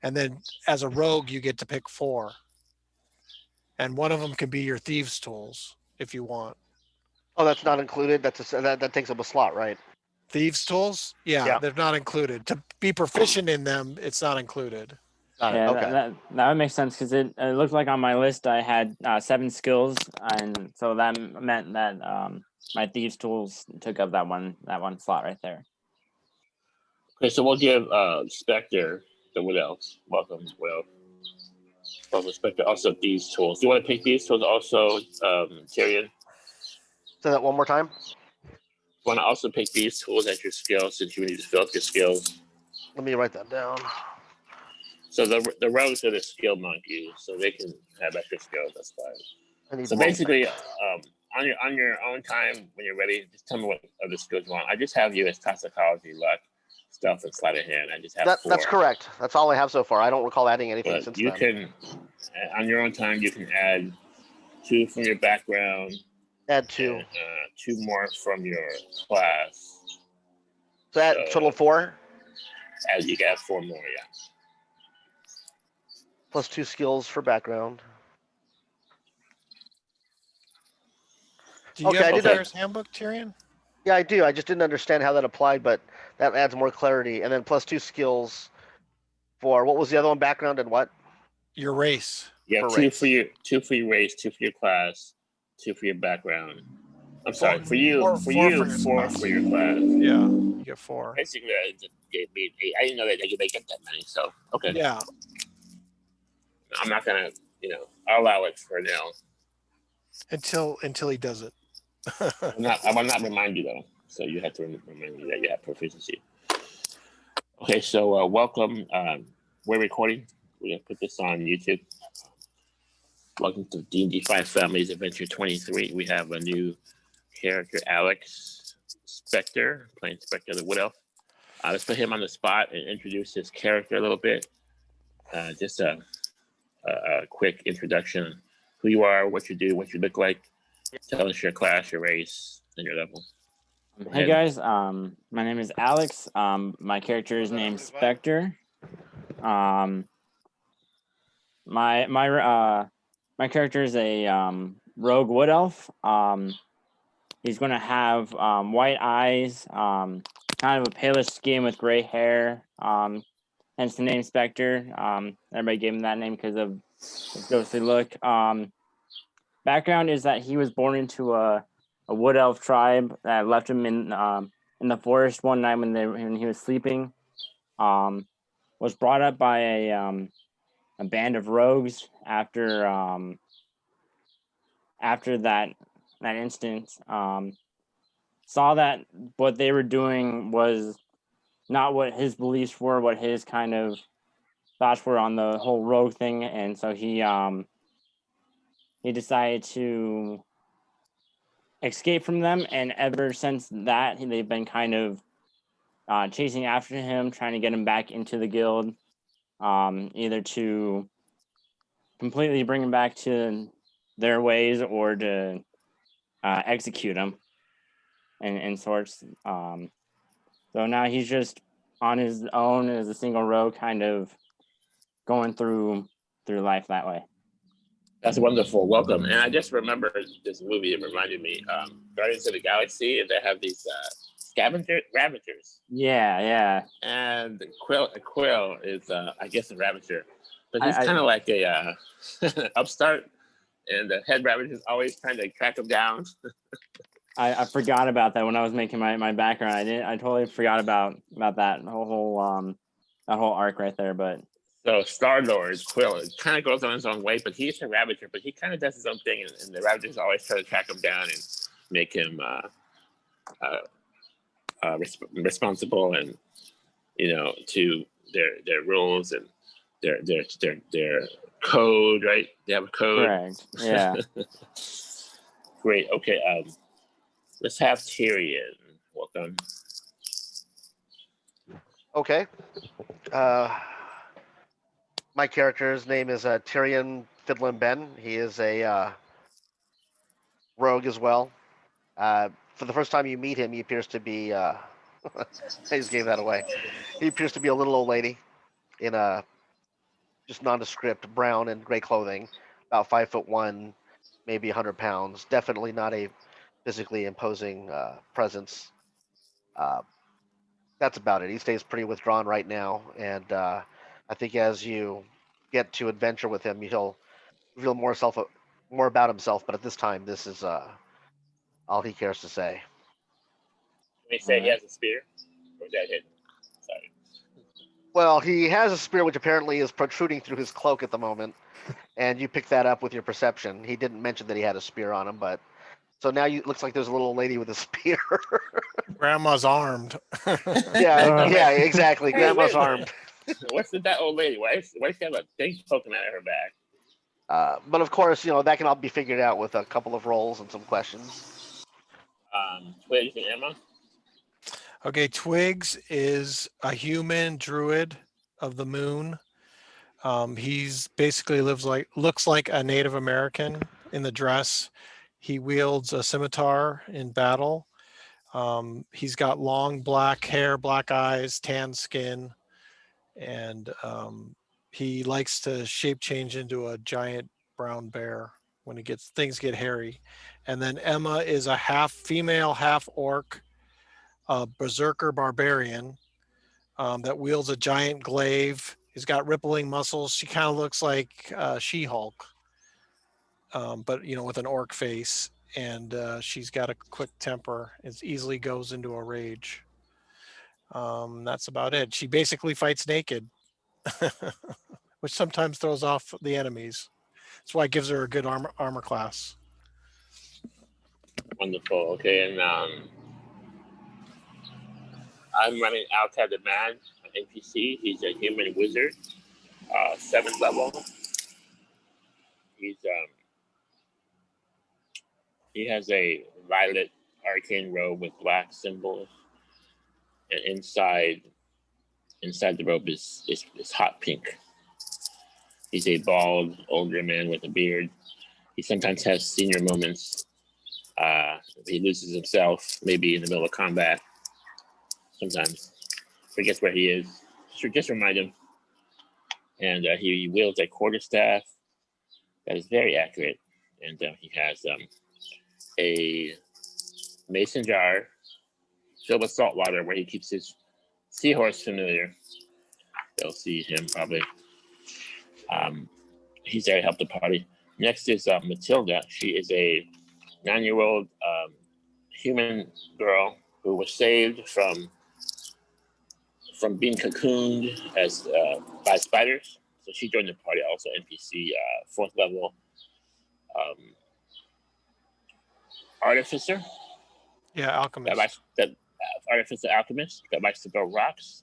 And then as a rogue, you get to pick 4. And one of them can be your thieves' tools if you want. Oh, that's not included. That takes up a slot, right? Thieves' tools? Yeah, Yeah. they're not included. To be proficient in them, it's not included. Got it. Yeah, Okay. that would make sense because it looked like on my list I had 7 skills, and so that meant that my thieves tools took up that one slot right there. Okay, so we'll give Specter the Wood Elves. Welcome, Will. Welcome, Specter. Also, these tools. Do you want to pick these tools also, Tyrion? Say that one more time. Want to also pick these tools as your skills since you need to fill up your skills. Let me write that down. So the rogues are the skill monkeys, so they can have extra skills. That's fine. So one basically, on your own time when you're ready, just tell me what other skills you want. I just have you as toxicology, luck, stealth, and sleight of hand. I just have 4. That's correct. That's all I have so far. I don't recall adding anything But since you then. can, on your own time, you can add 2 from your background. Add 2. And, 2 more from your class. So add total 4. As you get 4 more, yeah. Plus 2 skills for background. Do you have the player's handbook, Tyrion? Yeah, I do. I just didn't understand how that applied, but that adds more clarity. And then plus 2 skills for what was the other one? Background and what? Your race. Yeah, 2 for your race, 2 for your class, 2 for your background. I'm sorry, for you, 4 for your class. Yeah, you get 4. Basically, I didn't know that they get that many. So okay. Yeah. I'm not gonna, I'll allow it for now. Until he does it. I will not remind you though. So you have to remind me that you have proficiency. Okay, so welcome. We're recording. We're gonna put this on YouTube. Welcome to D&D 5 Families Adventure 23. We have a new character, Alex Specter, playing Specter the Wood Elf. Let's put him on the spot and introduce his character a little bit. Just a quick introduction: who you are, what you do, what you look like. Tell us your class, your race, and your level. Hey guys, my name is Alex. My character is named Specter. My character is a rogue wood elf. He's going to have white eyes, kind of a palish skin with gray hair. Hence the name Specter. Everybody gave him that name because of his ghostly look. Background is that he was born into a wood elf tribe that left him in the forest one night when he was sleeping. Was brought up by a band of rogues after that instance. Saw that what they were doing was not what his beliefs were, what his kind of thoughts were on the whole rogue thing, and so he decided to escape from them, and ever since that, they've been kind of chasing after him, trying to get him back into the guild, either to completely bring him back to their ways or to execute him and sorts. So now he's just on his own as a single rogue, kind of going through life that way. That's wonderful. Welcome. And I just remember this movie. It reminded me, Guardians of the Galaxy, and they have these ravagers. Yeah. And Quill is, I guess, a ravager, but he's kind of like a upstart, and the head ravager is always trying to track him down. I forgot about that when I was making my background. I totally forgot about that whole arc right there. But so Star-Lord Quill, it kind of goes on his own way, but he's a ravager, but he kind of does his own thing, and the ravagers always try to track him down and make him responsible, and to their rules and their code, right? They have a code. Correct. Yeah. Great. Okay. Let's have Tyrion. Welcome. Okay. My character's name is Tyryan Fiddlin Ben. He is a rogue as well. For the first time you meet him, he appears to be. I just gave that away. He appears to be a little old lady in a just nondescript brown and gray clothing, about 5'1", maybe 100 pounds. Definitely not a physically imposing presence. That's about it. He stays pretty withdrawn right now, and I think as you get to adventure with him, he'll reveal more about himself. But at this time, this is all he cares to say. They say he has a spear, or is that hidden? Sorry. Well, he has a spear which apparently is protruding through his cloak at the moment, and you pick that up with your perception. He didn't mention that he had a spear on him, but so now you looks like there's a little lady with a spear. Grandma's armed. Yeah, exactly. Hey, Grandma's wait a minute. armed. What's with that old lady? Why does she have a thing poking out of her back? But of course, that can all be figured out with a couple of rolls and some questions. Twigs and Emma. Okay, Twigs is a human druid of the moon. He's basically looks like a Native American in the dress. He wields a scimitar in battle. He's got long black hair, black eyes, tan skin, and he likes to shape change into a giant brown bear when things get hairy. And then Emma is a half female, half orc, berserker barbarian that wields a giant glaive. He's got rippling muscles. She kind of looks like She-Hulk, but with an orc face. And she's got a quick temper. It easily goes into a rage. That's about it. She basically fights naked, which sometimes throws off the enemies. That's why it gives her a good armor class. Wonderful. Okay, and I'm running Al-kad the Man, an NPC. He's a human wizard, 7th level. He has a violet arcane robe with black symbols, and inside the robe is hot pink. He's a bald older man with a beard. He sometimes has senior moments. He loses himself, maybe in the middle of combat. Sometimes forgets where he is. Just remind him. And he wields a quarterstaff that is very accurate. And he has a mason jar filled with salt water where he keeps his seahorse familiar. They'll see him probably. He's there to help the party. Next is Matilda. She is a 9-year-old human girl who was saved from being cocooned by spiders. So she joined the party, also NPC, 4th level artificer. Yeah, alchemist. Artificer alchemist that likes to throw rocks.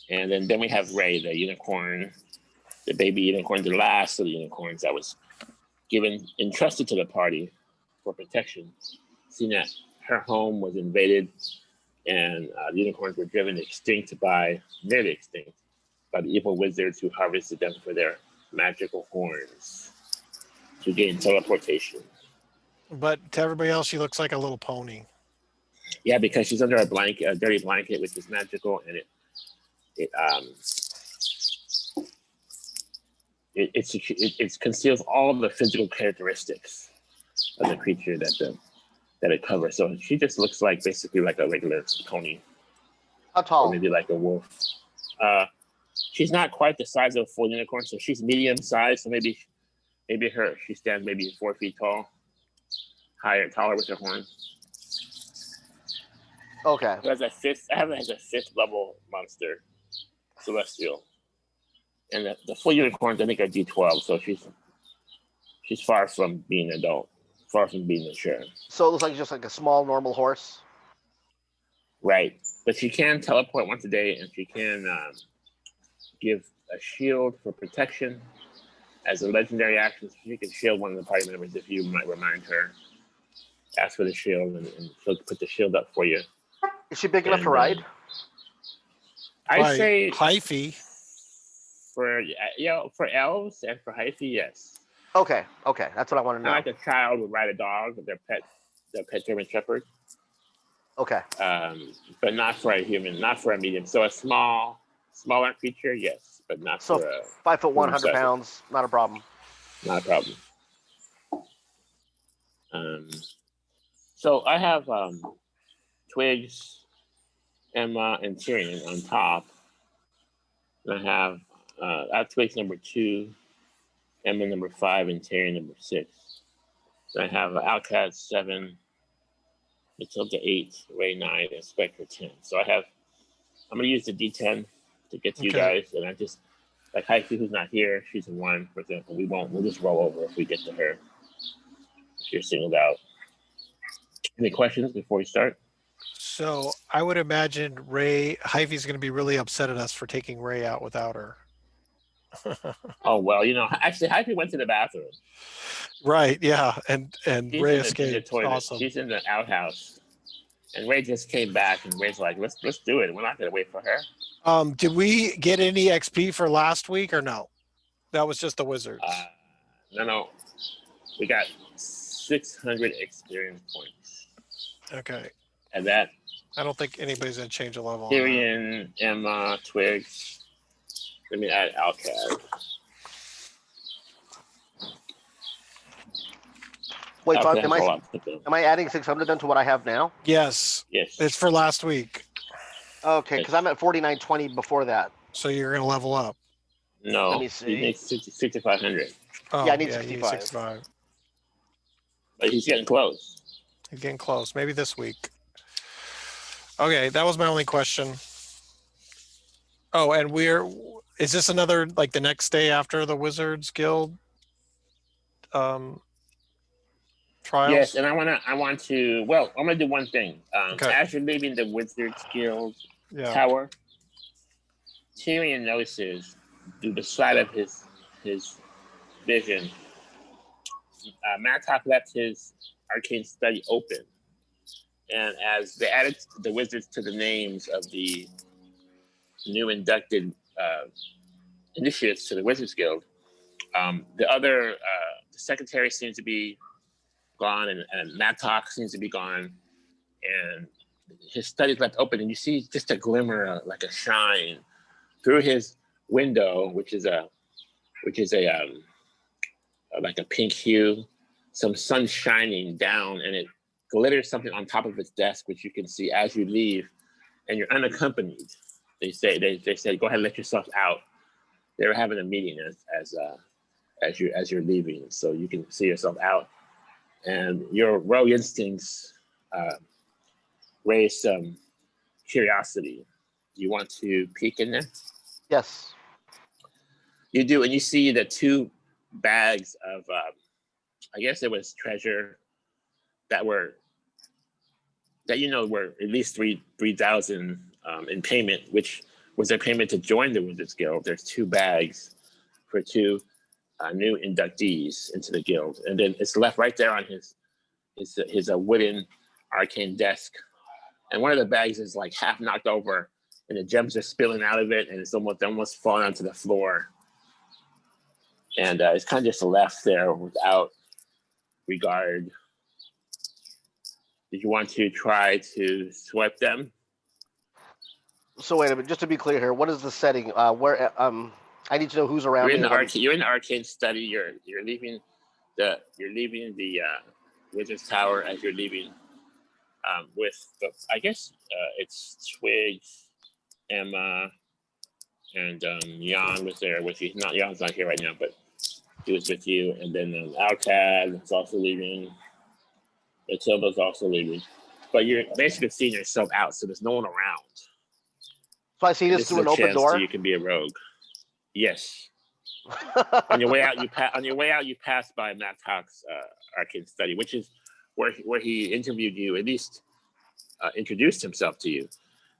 And then we have Ray, the unicorn, the baby unicorn, the last of the unicorns that was entrusted to the party for protection, seeing that her home was invaded and the unicorns were driven nearly extinct by the evil wizards who harvested them for their magical horns to gain teleportation. But to everybody else, she looks like a little pony. Yeah, because she's under a dirty blanket, which is magical, and it conceals all of the physical characteristics of the creature that it covers. So she just looks like basically like a regular pony. How tall? Or maybe like a wolf. She's not quite the size of a full unicorn, so she's medium size. So maybe she stands maybe 4 feet tall, taller with her horn. Okay. I have it as a 5th level monster, celestial, and the full unicorns I think are D12. So she's far from being adult, far from being mature. So it looks like just like a small normal horse. Right, but she can teleport once a day, and she can give a shield for protection as a legendary action. So she can shield one of the party members if you might remind her. Ask for the shield, and she'll put the shield up for you. Is she big enough to ride? I say hyphy. For elves and for hyphy, yes. Okay, that's what I want to know. Like a child would ride a dog with their pet German Shepherd. Okay. But not for a human, not for a medium. So a small Smaller creature, yes, but not So for a 5 foot 100 size. pounds, not a problem. Not a problem. So I have Twigs, Emma, and Tyrion on top. And I have Twigs number 2, Emma number 5, and Tyrion number 6. So I have Al-kad 7, Matilda 8, Ray 9, and Spectre 10. So I'm gonna use the D10 to get to you Okay. guys, and I just like Heike, who's not here, she's a 1, for example. We'll just roll over if we get to her. If you're singled out. Any questions before we start? So I would imagine Hyphy's going to be really upset at us for taking Ray out without her. Oh well, actually, Heike went to the bathroom. Right. Yeah. And She's Ray in the escaped. toilet. Awesome. She's in the outhouse, and Ray just came back, and Ray's like, "Let's do it. We're not gonna wait for her." Did we get any XP for last week or no? That was just the Wizards. No. We got 600 experience points, Okay. and that I don't think anybody's going to change a level on that. Tyrion, Emma, Twigs. Let me add Al-kad. Wait, so Al-kad, am I adding 600 then to what I have now? Yes. Yes. It's for last week. Okay, because I'm at 4920 before that. So you're going to level up. No. Let me see. He needs 6,500. Oh, Yeah, I need you 65. But he's getting close. He's getting close. Maybe this week. Okay, that was my only question. Oh, and is this another, like the next day after the Wizards Guild trials? Yes, and I want to. Well, I'm gonna do one thing. Okay. As you're leaving the Wizards Guild Yeah. tower, Tyrion notices through the side of his vision, Mattock left his arcane study open, and as they added the wizards to the names of the new inducted initiates to the Wizards Guild, the secretary seems to be gone, and Mattock seems to be gone, and his study's left open, and you see just a glimmer, like a shine, through his window, which is a like a pink hue, some sun shining down, and it glitters something on top of his desk, which you can see as you leave, and you're unaccompanied. They say go ahead and let yourself out. They were having a meeting as you're leaving, so you can see yourself out, and your rogue instincts raise some curiosity. Do you want to peek in there? Yes. You do, and you see the 2 bags of, I guess it was treasure that were at least 3,000 in payment, which was their payment to join the Wizards Guild. There's 2 bags for 2 new inductees into the guild, and then it's left right there on his wooden arcane desk. And one of the bags is like half knocked over, and the gems are spilling out of it, and it's almost falling onto the floor. And it's kind of just left there without regard. Did you want to try to swipe them? So wait a minute, just to be clear here, what is the setting? Where I need to know who's around. You're in the arcane study. You're leaving the Wizard's Tower as you're leaving. With I guess it's Twigs, Emma, and Jan was there with you. Jan's not here right now, but he was with you. And then Al-kad is also leaving. Matilda's also leaving. But you're basically seeing yourself out, so there's no one around. So I see this through an open door. You can be a rogue. Yes. On your way out, you pass by Mattock's arcane study, which is where he interviewed you, at least introduced himself to you,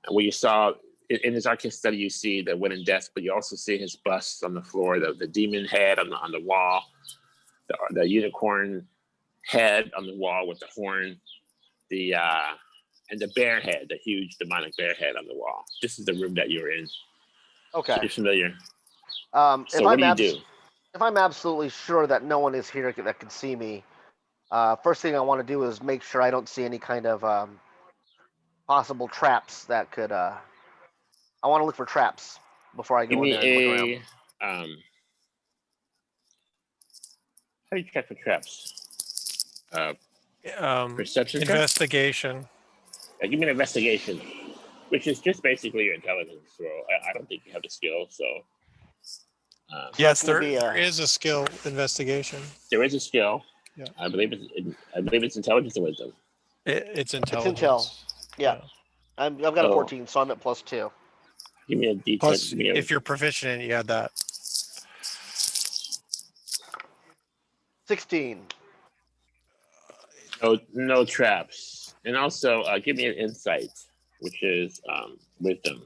and where you saw in his arcane study, you see the wooden desk, but you also see his bust on the floor, the demon head on the wall, the unicorn head on the wall with the horn, and the bear head, the huge demonic bear head on the wall. This is the room that you're in. Okay. So you're familiar. So what do you do? If I'm absolutely sure that no one is here that can see me, first thing I want to do is make sure I don't see any kind of possible traps that could. I want to look for traps. before I Give go in me there and look around. how do you check for traps? Perception check? Investigation. Give me an investigation, which is just basically your intelligence roll. I don't think you have the skill, so. So Yes, that's gonna there be is a skill investigation. There is a skill. Yeah. I believe it's intelligence or wisdom. It's It's intelligence. intel. Yeah. I've got a So- 14, so I'm at +2. Give me a D10. Plus, give me a- if you're proficient in it, you add that. 16. no traps, and also give me an insight, which is wisdom.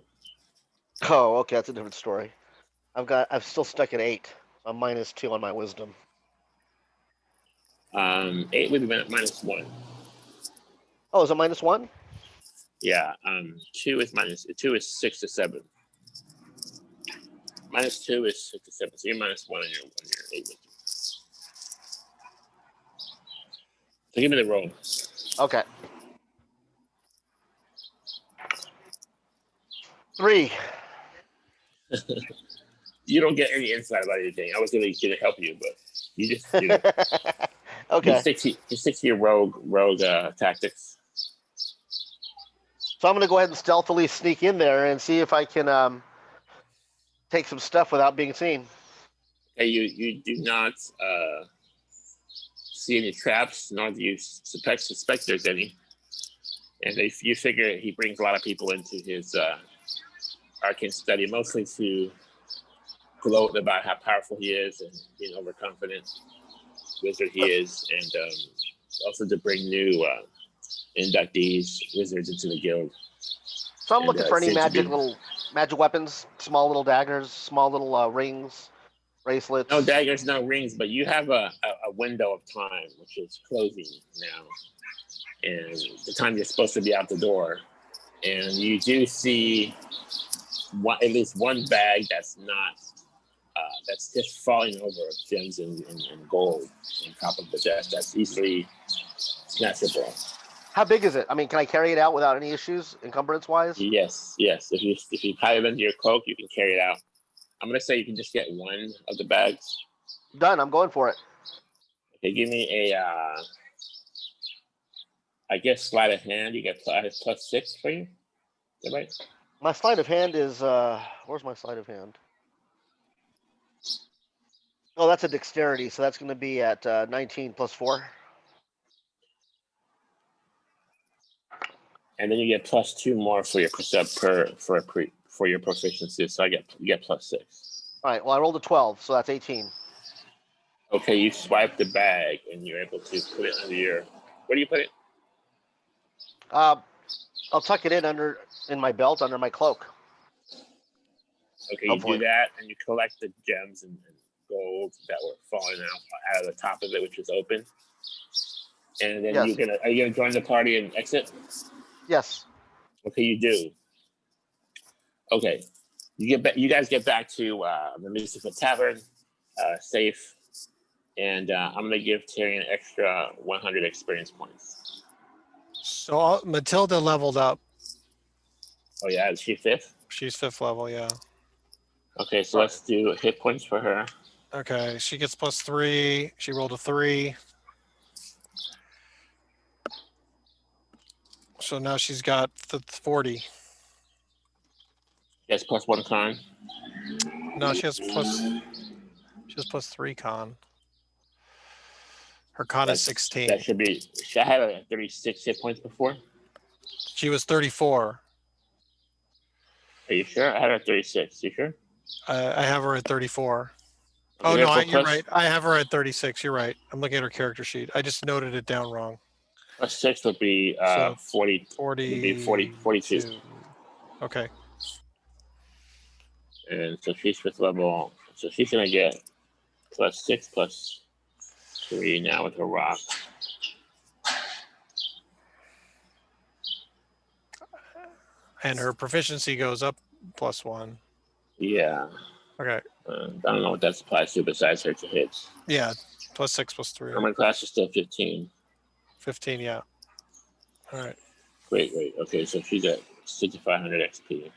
Oh, okay, that's a different story. I'm still stuck at 8. I'm -2 on my wisdom. 8 would be -1. Oh, is it -1? Yeah. 2 is 6 to 7. -2 is 6 to 7. So you're -1 on your 8 wisdom. So give me the roll. Okay. 3. You don't get any insight about anything. I was gonna help you, but you just you Okay. stick to your rogue tactics. So I'm gonna go ahead and stealthily sneak in there and see if I can take some stuff without being seen. Okay, you do not see any traps, nor do you suspect there's any. And you figure he brings a lot of people into his arcane study, mostly to gloat about how powerful he is and being overconfident wizard he is, and also to bring new inductees, wizards into the guild. So I'm looking for any seems to be- magic weapons, small little daggers, small little rings, bracelets. No daggers, no rings, but you have a window of time, which is closing now. And the time you're supposed to be out the door. And you do see at least one bag that's not, that's just falling over of gems and gold on top of the desk. That's easily snatchable. How big is it? I mean, can I carry it out without any issues, encumbrance-wise? Yes. If you tie it into your cloak, you can carry it out. I'm gonna say you can just get one of the bags. Done. I'm going for it. Okay, give me a, I guess sleight of hand. You get +6 for you. Is that right? My sleight of hand is where's my sleight of hand? Oh, that's a dexterity, so that's going to be at 19 +4. And then you get +2 more for your for your proficiency. So you get +6. All right. Well, I rolled a 12, so that's 18. Okay, you swipe the bag and you're able to put it under your. Where do you put it? I'll tuck it in my belt under my cloak. Okay, you Hopefully. do that, and you collect the gems and gold that were falling out of the top of it, which is open. And then Yes. are you gonna join the party and exit? Yes. Okay, you do. Okay, you guys get back to the Misty Foot Tavern, safe, and I'm gonna give Tyryan an extra 100 experience points. So Matilda leveled up. Oh yeah, is she 5th? She's 5th level, yeah. Okay, so let's do hit points for her. Okay, she gets +3. She rolled a 3. So now she's got the 40. Yes, +1 con. No, she has +3 con. Her con is 16. That should be. I had a 36 hit points before. She was 34. Are you sure? I had her at 36. You sure? I have her at 34. Okay, Oh, no, therefore you're right. I have her at 36. You're right. I'm looking at her character sheet. I just noted it down wrong. +6 would be So 40. 40. Would be 42. Okay. And so she's 5th level. So she's gonna get +6 +3 now with her rock. And her proficiency goes up +1. Yeah. Okay. I don't know what that applies to besides her to hits. Yeah. +6 +3. Armor class is still 15. 15, yeah. All right. Great. Okay, so she's at 6,500 XP.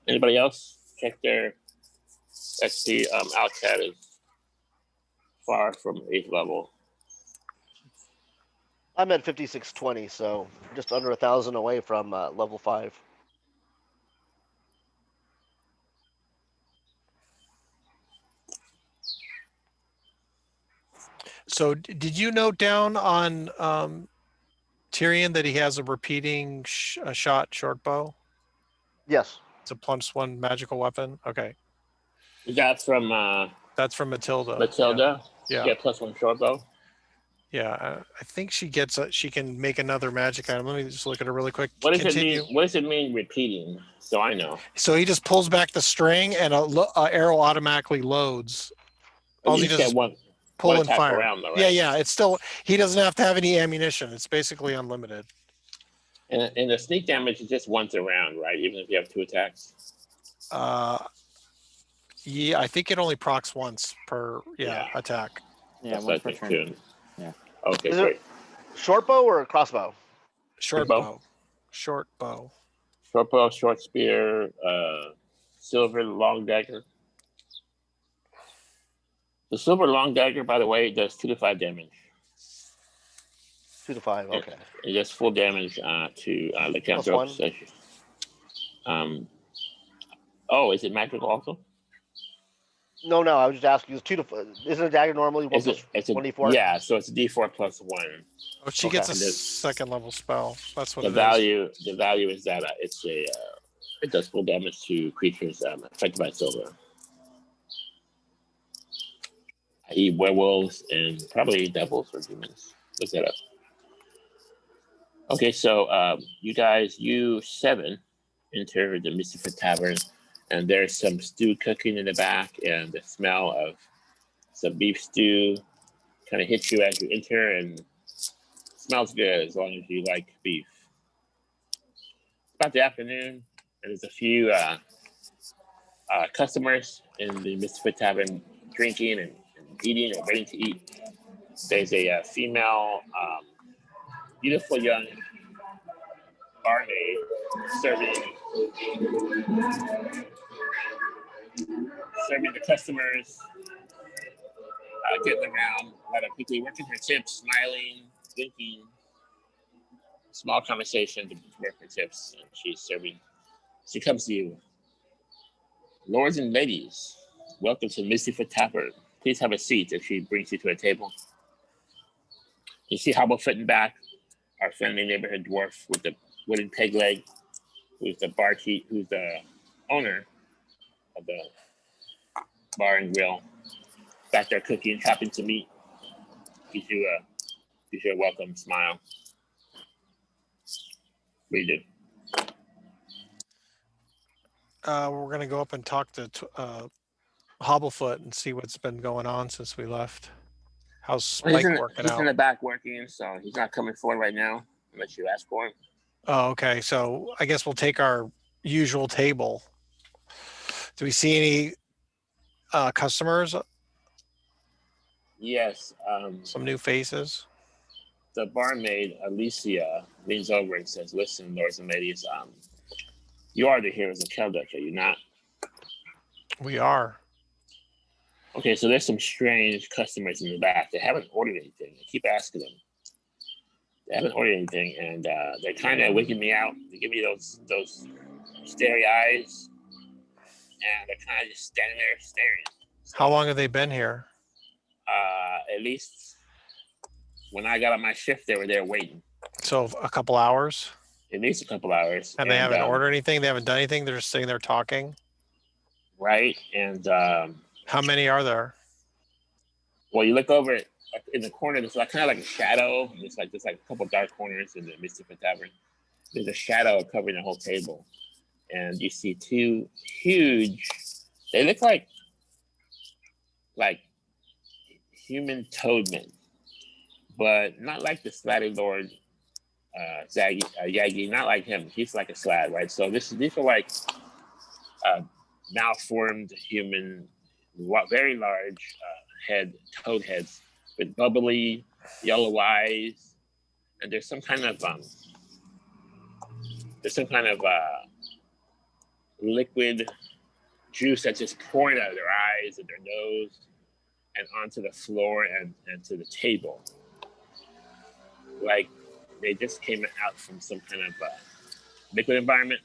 Anybody else check their XP? Al-kad is far from 8th level. I'm at 5620, so just under 1,000 away from level 5. So did you note down on Tyryan that he has a repeating shot short bow? Yes. It's a +1 magical weapon. Okay. Is that from That's from Matilda. Matilda? Yeah. Get +1 short bow? Yeah. I think she gets she can make another magic item. Let me just look at it really quick. What does Continue. it mean? What does it mean repeating? So I know. So he just pulls back the string and a arrow automatically loads. But All you he just does get is one pull and attack fire. around, though, right? Yeah. It's still, he doesn't have to have any ammunition. It's basically unlimited. And the sneak damage is just once around, right? Even if you have 2 attacks. Yeah, I think it only procs once per Yeah. attack. Yeah, That's one what I per think turn. too. Yeah. Okay, Is it- great. Short bow or crossbow? Short bow. bow. Short bow. Short bow, short spear, silver long dagger. The silver long dagger, by the way, does 2 to 5 damage. 2 to 5. Okay. It does full damage to lycanthropes. Oh, is it magical also? No. I was just asking. Is 2 to? Isn't a dagger normally 1 plus It's a 24? yeah, so it's a D4 plus 1. Oh, she Okay. gets a And the- second level spell. That's what The it is. value is that it's a it does full damage to creatures affected by silver, i.e. werewolves and probably devils or demons. Look that up. Okay, so you 7 enter the Misty Foot Tavern, and there's some stew cooking in the back, and the smell of some beef stew kind of hits you as you enter, and smells good as long as you like beef. It's about the afternoon, and there's a few customers in the Misty Foot Tavern drinking and eating or waiting to eat. There's a female, beautiful young barmaid serving the customers, getting around, quickly working her tips, smiling, blinking, small conversation to work her tips, and she's serving. She comes to you. Lords and ladies, welcome to Misty Foot Tavern. Please have a seat as she brings you to a table. You see Hobble in back, our friendly neighborhood dwarf with the wooden peg leg, who's the barkeep, who's the owner of the bar and grill. Back there cooking, chopping some meat. Gives you a welcome smile. What do you do? We're gonna go up and talk to Hobblefoot and see what's been going on since we left. How's Spike working He's out? in the back working, so he's not coming forward right now unless you ask for him. Oh, okay. So I guess we'll take our usual table. Do we see any customers? Yes. Some new faces? The barmaid, Alicia, leans over and says, "Listen, lords and ladies, you are the heroes of Kelduk, are you not?" We are. Okay, so there's some strange customers in the back. They haven't ordered anything. I keep asking them. They haven't ordered anything, and they're kind of wigging me out. They give me those starry eyes, and they're kind of just standing there staring. So, How long have they been here? at least when I got on my shift, they were there waiting. So a couple hours? At least a couple hours. And they haven't ordered anything? They haven't done anything? They're just sitting there talking? Right, and How many are there? well, you look over in the corner. There's kind of like a shadow. There's like a couple dark corners in the Misty Foot Tavern. There's a shadow covering the whole table, and you see 2 huge. They look like human toadmen, but not like the Slatty Lord Yagi. Not like him. He's like a Slat, right? So these are like malformed human, very large toad heads with bubbly yellow eyes, and there's some kind of liquid juice that's just pouring out of their eyes and their nose and onto the floor and to the table. Like they just came out from some kind of liquid environment.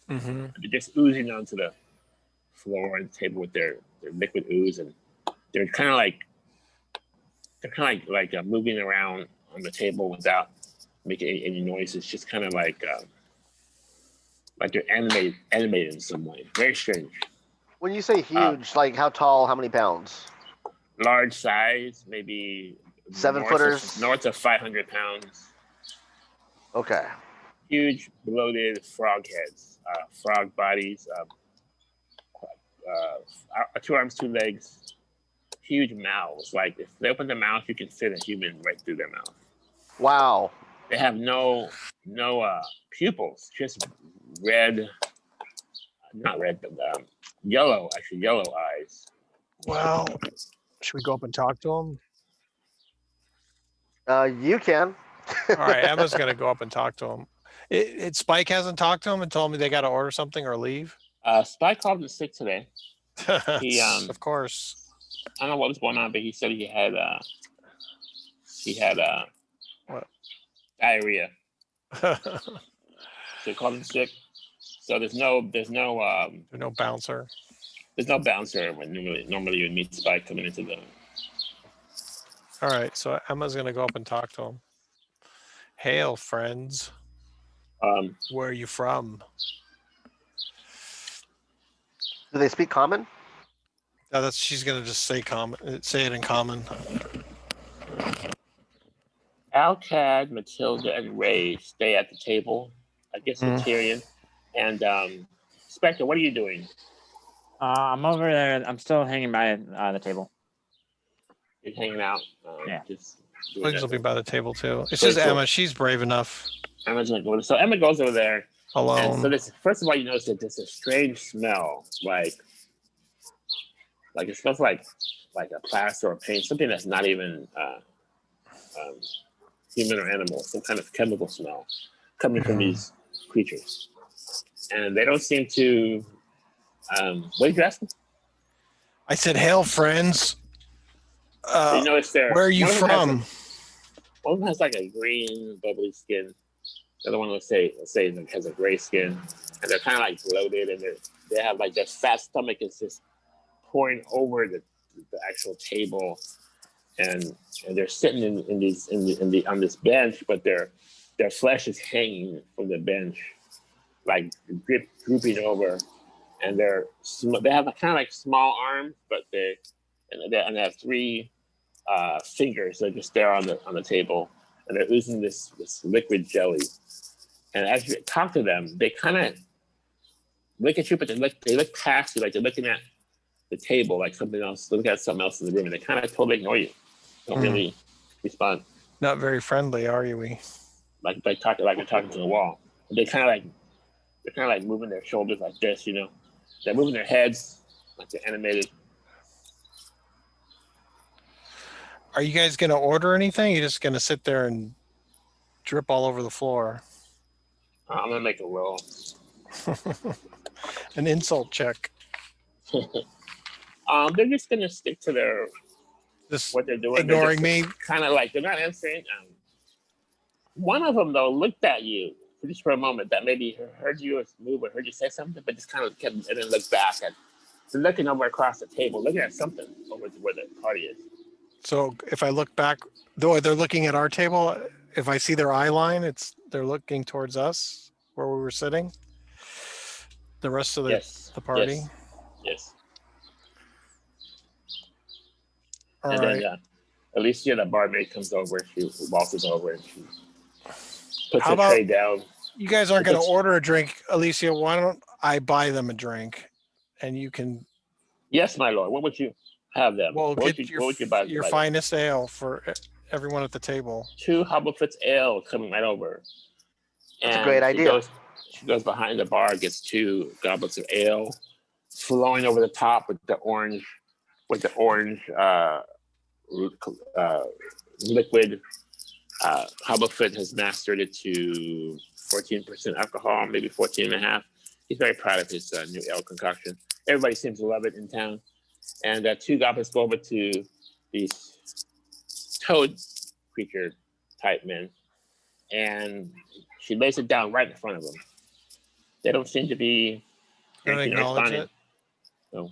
Mm-hmm. They're just oozing onto the floor and table with their liquid ooze, and they're kind of like moving around on the table without making any noise. It's just kind of like they're animated in some way. Very strange. When you say huge, like how tall, how many pounds? Large size, maybe 7 footers? North of 500 pounds. Okay. Huge bloated frog heads, frog bodies, 2 arms, 2 legs, huge mouths. Like if they open their mouth, you can fit a human right through their mouth. Wow. They have no pupils, just red, not red, but yellow eyes. Well, should we go up and talk to him? You can. All right, Emma's gonna go up and talk to him. Spike hasn't talked to him and told me they got to order something or leave. Spike called in sick today. He, of course. I don't know what was going on, but he said he had What? Diarrhea. So he called in sick. So there's no bouncer. There's no bouncer when normally you would meet Spike coming into the. All right, so Emma's gonna go up and talk to him. Hail, friends. Where are you from? Do they speak common? She's gonna just say it in common. Al-kad, Matilda, and Ray stay at the table. I guess with Tyryan. And Specter, what are you doing? I'm over there. I'm still hanging by the table. You're hanging out. Yeah. Just Twigs will be by the table too. It's Very just cool. Emma. She's brave enough. Emma's gonna go. So Emma goes over there. Alone. And so this, first of all, you notice that there's a strange smell, like it smells like a plaster or paint, something that's not even human or animal, some kind of chemical smell coming from these creatures. And they don't seem to. What did you ask them? I said, "Hail, friends." So you notice where are you from? One of them has like a green, bubbly skin. The other one, let's say has a gray skin, and they're kind of like bloated, and they have like their fat stomach is just pouring over the actual table, and they're sitting on this bench, but their flesh is hanging from the bench, like drooping over, and they have a kind of like small arms, but they have 3 fingers that are just there on the table, and they're oozing this liquid jelly. And as you talk to them, they kind of look at you, but they look past you, like they're looking at the table, like something else, looking at something else in the room, and they kind of totally ignore you. Don't really respond. Not very friendly, are you? Like you're talking to the wall. They're kind of like moving their shoulders like this, you know. They're moving their heads like they're animated. Are you guys gonna order anything? You're just gonna sit there and drip all over the floor. I'm gonna make a roll. An insult check. They're just gonna stick to what they're doing. Ignoring me. Kind of like they're not answering. One of them though looked at you just for a moment. That maybe heard you move or heard you say something, but just kind of kept and then looked back at. They're looking over across the table, looking at something over where the party is. So if I look back, though they're looking at our table, if I see their eye line, they're looking towards us where we were sitting. The rest of the party. Yes. All and right. then Alicia, the barmaid, comes over. She waltzes over and she puts How her tray down. You guys aren't going to order a drink, Alicia. Why don't I buy them a drink, and you can? Yes, my lord. What would you have them? Well, what get would you buy your finest ale for everyone at the table. 2 Hobble ale coming right over. That's a great idea. She goes behind the bar, gets 2 goblets of ale, flowing over the top with the orange liquid. Hobble has mastered it to 14% alcohol, maybe 14.5. He's very proud of his new ale concoction. Everybody seems to love it in town. And two goblins go over to these toad creature type men, and she lays it down right in front of them. They don't seem to be Don't acknowledge it. No.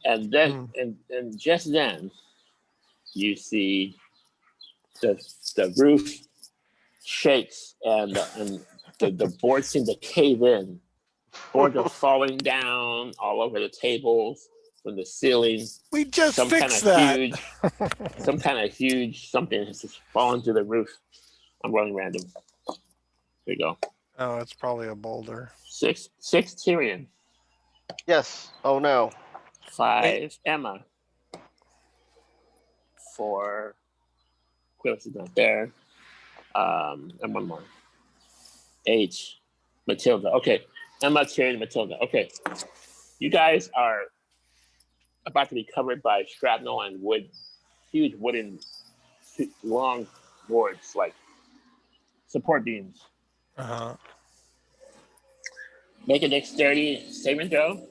And then, and just then, you see the roof shakes and the boards seem to cave in. Boards are falling down all over the tables, from the ceiling. We just some fixed kind of that. some kind of huge something has just fallen through the roof. I'm rolling random. There you go. Oh, it's probably a boulder. Six Tyrion. Yes. Oh no. 5 Emma. 4 Quillis is not there. And one more. 8 Matilda. Okay. Emma, Tyrion, Matilda. Okay. You guys are about to be covered by shrapnel and wood, huge wooden long boards, like support beams. Uh-huh. Make a dexterity saving throw.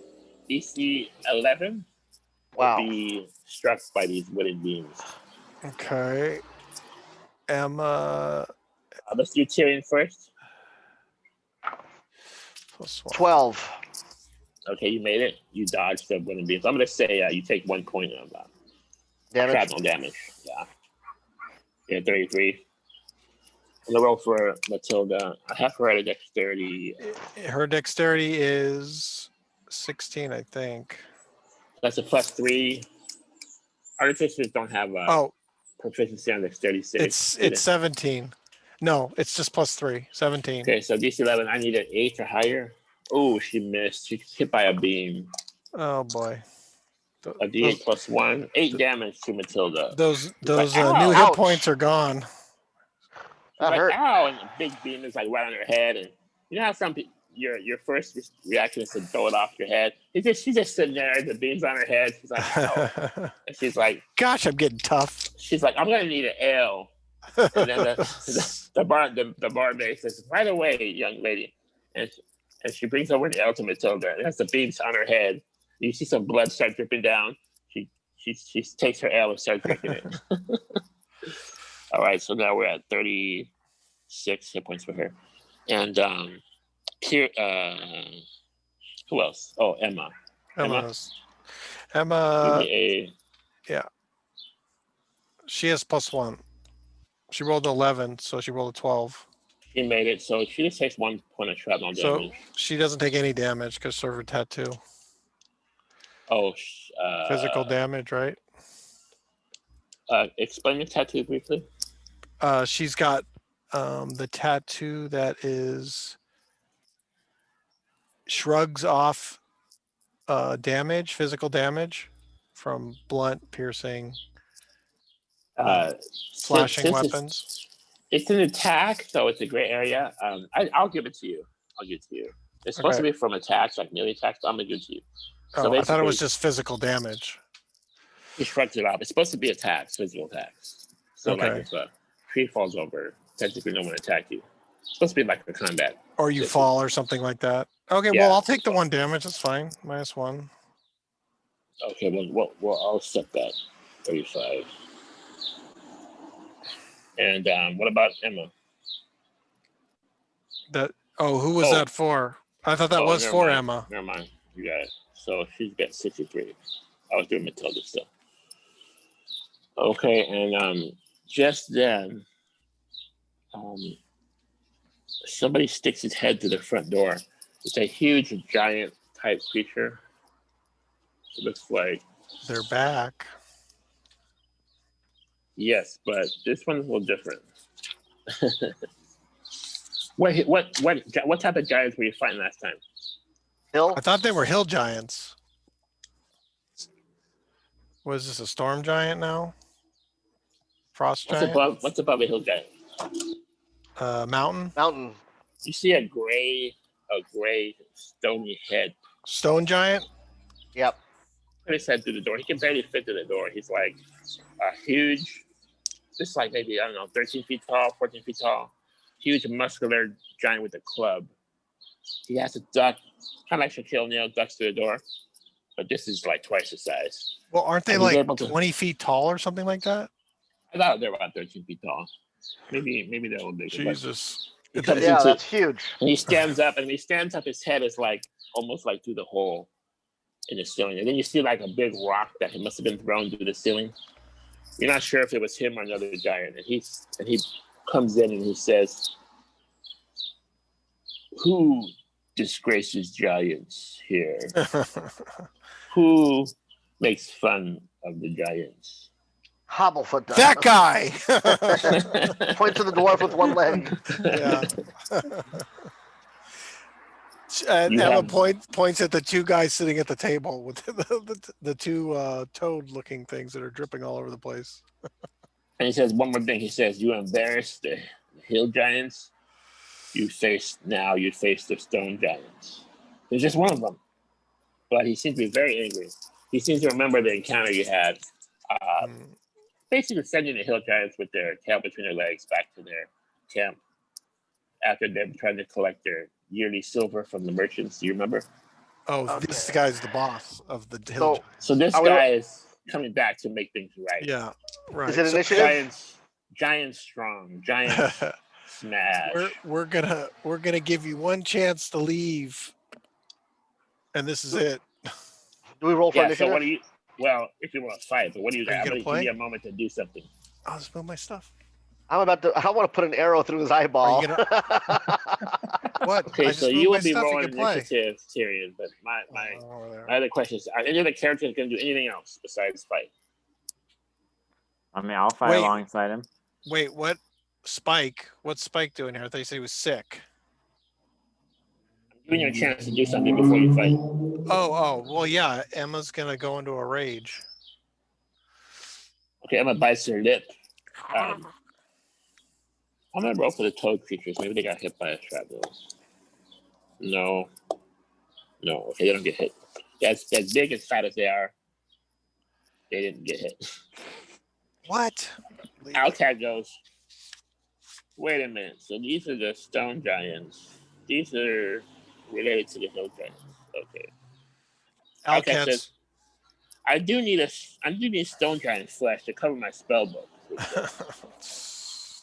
DC 11 Wow. will be struck by these wooden beams. Okay. Emma. Let's do Tyrion first. +1. 12. Okay, you made it. You dodged the wooden beams. I'm going to say you take 1 point of Damage. shrapnel damage. Yeah. Yeah, 33. I'm going to roll for Matilda. I have her at a dexterity. Her dexterity is 16, I think. That's a +3. Artificers don't have Oh, proficiency on dexterity saves. it's 17. No, it's just +3. 17. Okay, so DC 11, I need an 8 or higher. Oh, she missed. She hit by a beam. Oh boy. A D8 +1. 8 damage to Matilda. Those like, new hit ouch. points are gone. That like, hurt. ow, and the big beam is like right on her head. And you know how some people, your first reaction is to throw it off your head. She's just sitting there, the beam's on her head. She's like, ow. And she's like, Gosh, I'm getting tough. she's like, I'm gonna need an ale. And then the barmaid says, right away, young lady. And she brings over the ale to Matilda. And has the beams on her head. You see some blood start dripping down. She takes her ale and starts drinking it. All right, so now we're at 36 hit points for her. And who else? Oh, Emma. Emma. Yeah. She has +1. She rolled 11, so she rolled a 12. She made it, so she just takes 1 point of shrapnel So damage. she doesn't take any damage because of her tattoo. Oh, Physical damage, right? Explain the tattoo briefly. She's got the tattoo that is shrugs off damage, physical damage from blunt, piercing, slashing weapons. It's an attack, so it's a gray area. I'll give it to you. It's supposed to be from attacks, like melee attacks, but I'm gonna give it to you. So I thought it was just physical damage. He shrugs it off. It's supposed to be attacks, physical attacks. So like if a tree falls over, technically no one attacked you. It's supposed to be like a combat. Or you fall or something like that. Okay, Yeah. well, I'll take the 1 damage. That's fine. -1. Okay, well, I'll set that 35. And what about Emma? Who was that for? I thought that was never for mind. Emma. Never mind. You got it. So she's got 63. I was doing Matilda still. Okay, and just then, somebody sticks his head to the front door. It's a huge, giant type creature. It looks like They're back. yes, but this one's a little different. What type of giants were you fighting last time? Hill. I thought they were hill giants. Was this a storm giant now? Frost giant? What's above a hill giant? Mountain? Mountain. You see a gray stony head. Stone giant? Yep. Put his head through the door. He can barely fit through the door. He's like a huge, just like maybe, 13 feet tall, 14 feet tall, huge muscular giant with a club. he has to duck, kind of like Shaquille O'Neal ducks through the door, but this is like twice the size. Well, aren't they And he's like able to- 20 feet tall or something like that? I thought they were about 13 feet tall. Maybe they're a little bigger. but Jesus. He comes Yeah, into, that's huge. and he stands up, and when he stands up, his head is like almost like through the hole in the ceiling. And then you see like a big rock that he must have been thrown through the ceiling. You're not sure if it was him or another giant. And he comes in and he says, "Who disgraces giants here? Who makes fun of the giants?" Hobblefoot does. That guy. Point to the dwarf with one leg. Yeah. And You Emma have- points at the two guys sitting at the table with the two toad-looking things that are dripping all over the place. And he says one more thing. He says, "You embarrassed the hill giants. You face the stone giants." There's just one of them, but he seems to be very angry. He seems to remember the encounter you had, basically sending the hill giants with their tail between their legs back to their camp after them trying to collect their yearly silver from the merchants. Do you remember? Oh, this guy's the boss of the hill. So, Gi- So this Are we- guy is coming back to make things right. yeah, right. is it So initiative? Giants strong, giants smash. we're gonna give you one chance to leave, and this is it. Do we roll for Yeah. initiative? So what do you? Well, if you want to fight, but what do you Are you got? gonna Give play? me a moment to do something. I'll just move my stuff. I want to put an arrow through his eyeball. What? Okay, I so just you moved will my be stuff, you rolling can play. initiative, Tyrion. But my over there. other question is: are any of the characters going to do anything else besides fight? I mean, I'll fight Wait. alongside him. Wait, what? Spike? What's Spike doing here? I thought you said he was sick. I'm giving you a chance to do something before you fight. Oh, well, yeah. Emma's gonna go into a rage. Okay, Emma bites her lip. I'm gonna roll for the toad creatures. Maybe they got hit by a shrapnel. No. Okay, they don't get hit. As big and fat as they are, they didn't get hit. What? Al-kad goes, "Wait a minute. So these are the stone giants. These are related to the hill giants. Okay." Al-kad Al-kad's says, I do need stone giant flesh to cover my spell book.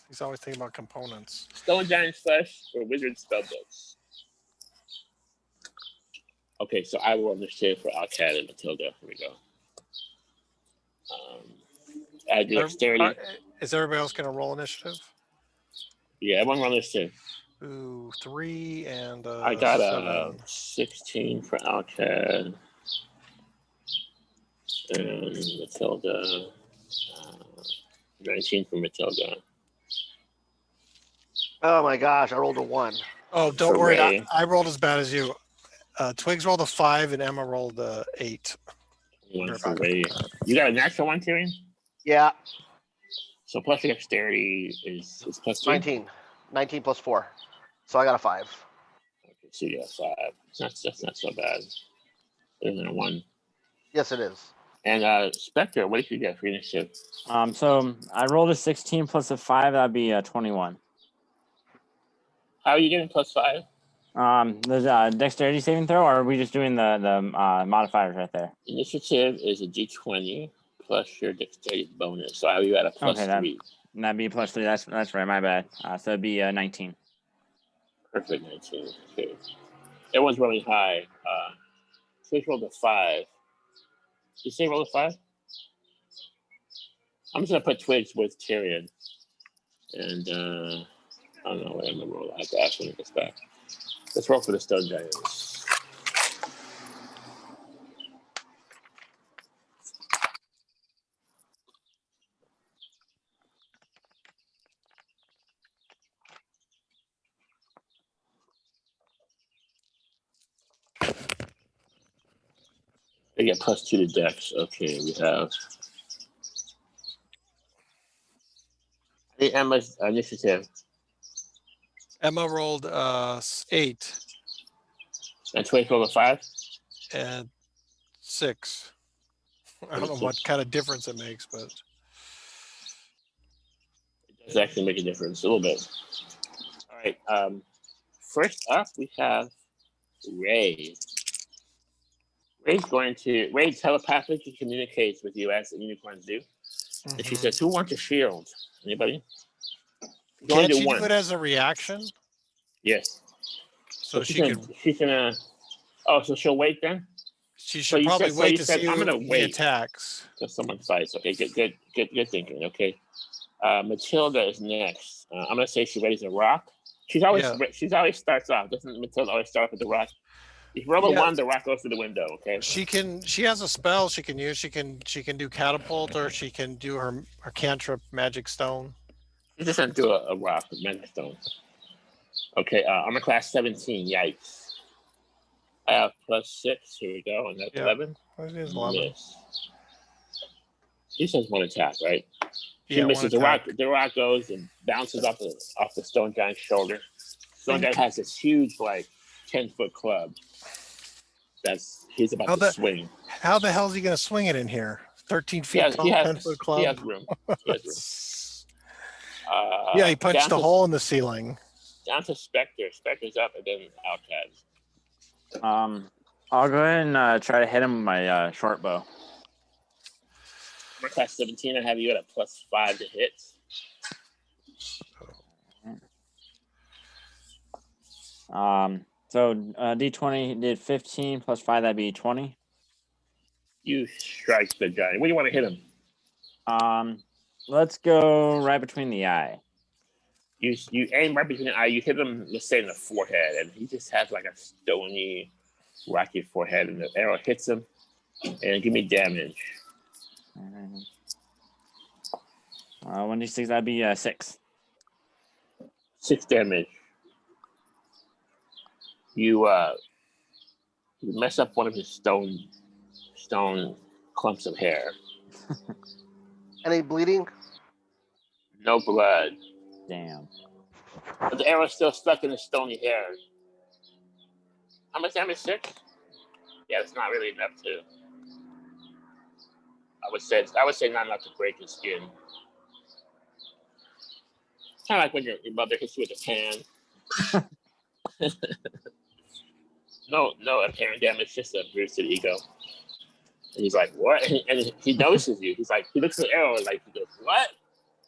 He's always thinking about components. Stone giant flesh or wizard spell books. Okay, so I will initiate for Al-kad and Matilda. Here we go. Add dexterity. Is everybody else gonna roll initiative? Yeah, everyone roll initiative. Ooh, 3 and I got a 7. 16 for Al-kad. And Matilda. 19 for Matilda. Oh my gosh, I rolled a 1. Oh, don't worry. Hooray. I rolled as bad as you. Twigs rolled a 5 and Emma rolled a 8. One for Ray. You got a natural one, Tyrion? Yeah, So plus your dexterity is plus 3? 19. 19 plus 4. So I got a 5. Okay, so you got 5. That's not so bad. Better than a 1. Yes, it is. And Spectre, what did you get for your initiative? So I rolled a 16 plus a 5. That'd be a 21. How are you getting plus 5? There's a dexterity saving throw, or are we just doing the modifiers right there? Initiative is a d20 plus your dexterity bonus. So are you at a plus Okay, 3? That'd be plus 3. That's right. My bad. So it'd be 19. Perfect, 19. Okay. Everyone's rolling high. Twitch rolled a 5. Did you say roll a 5? I'm just gonna put Twigs with Tyrion. And I don't know what I'm gonna roll. I have to ask when it gets back. Let's roll for the stone giants. They get plus 2 to dex. Okay, we have. Hey, Emma's initiative. Emma rolled 8 And Twitch rolled a 5. and 6. I don't know what kind of difference it makes, but It does actually make a difference a little bit. All right. First up, we have Ray. Ray telepathically communicates with you as the unicorns do. And she says, "Who wants a shield? Anybody?" You only Can't she one. do it as a reaction? Yes. So she's she gonna, could. She's gonna. Oh, so she'll wait then. She So should you probably said. So wait you to said, see "I'm who gonna he wait attacks. till someone fights." Okay, good thinking. Okay. Matilda is next. I'm gonna say she raises a rock. She's always starts off. Doesn't Matilda always start off with the rock? If you roll a one, the rock goes through the window. Okay. She has a spell she can use. She can do catapult, or she can do her cantrip magic stone. She doesn't do a rock with magic stone. Okay. Armor class 17. Yikes. I have +6. Here we go. And that's 11. It is 11. Miss. She says one attack, right? She Yeah, misses. The rock goes and bounces off the stone giant's shoulder. Stone giant has this huge, like 10-foot club. He's about to swing. How the hell is he going to swing it in here? 13 feet tall, 10-foot club. He has room. He punched a hole in the ceiling. Down to Specter. Specter's up, and then Al-kad. I'll go ahead and try to hit him with my short bow. Armor class 17. I have you at a +5 to hit. So D20 did 15 + 5. That'd be 20. You strike the giant. Where do you want to hit him? Let's go right between the eye. You aim right between the eye. You hit him, let's say, in the forehead, and he just has like a stony, rocky forehead, and the arrow hits him. And give me damage. 1d6. That'd be 6. 6 damage. You mess up one of his stone clumps of hair. Any bleeding? No blood. Damn. But the arrow's still stuck in his stony hair. How much damage? 6? Yeah, it's not really enough to. I would say not enough to break his skin. Kind of like when your mother hits you with a pan. No apparent damage, just a bruise to the ego. And he's like, "What?" And he notices you. He's like, he looks at the arrow and like, he goes, "What?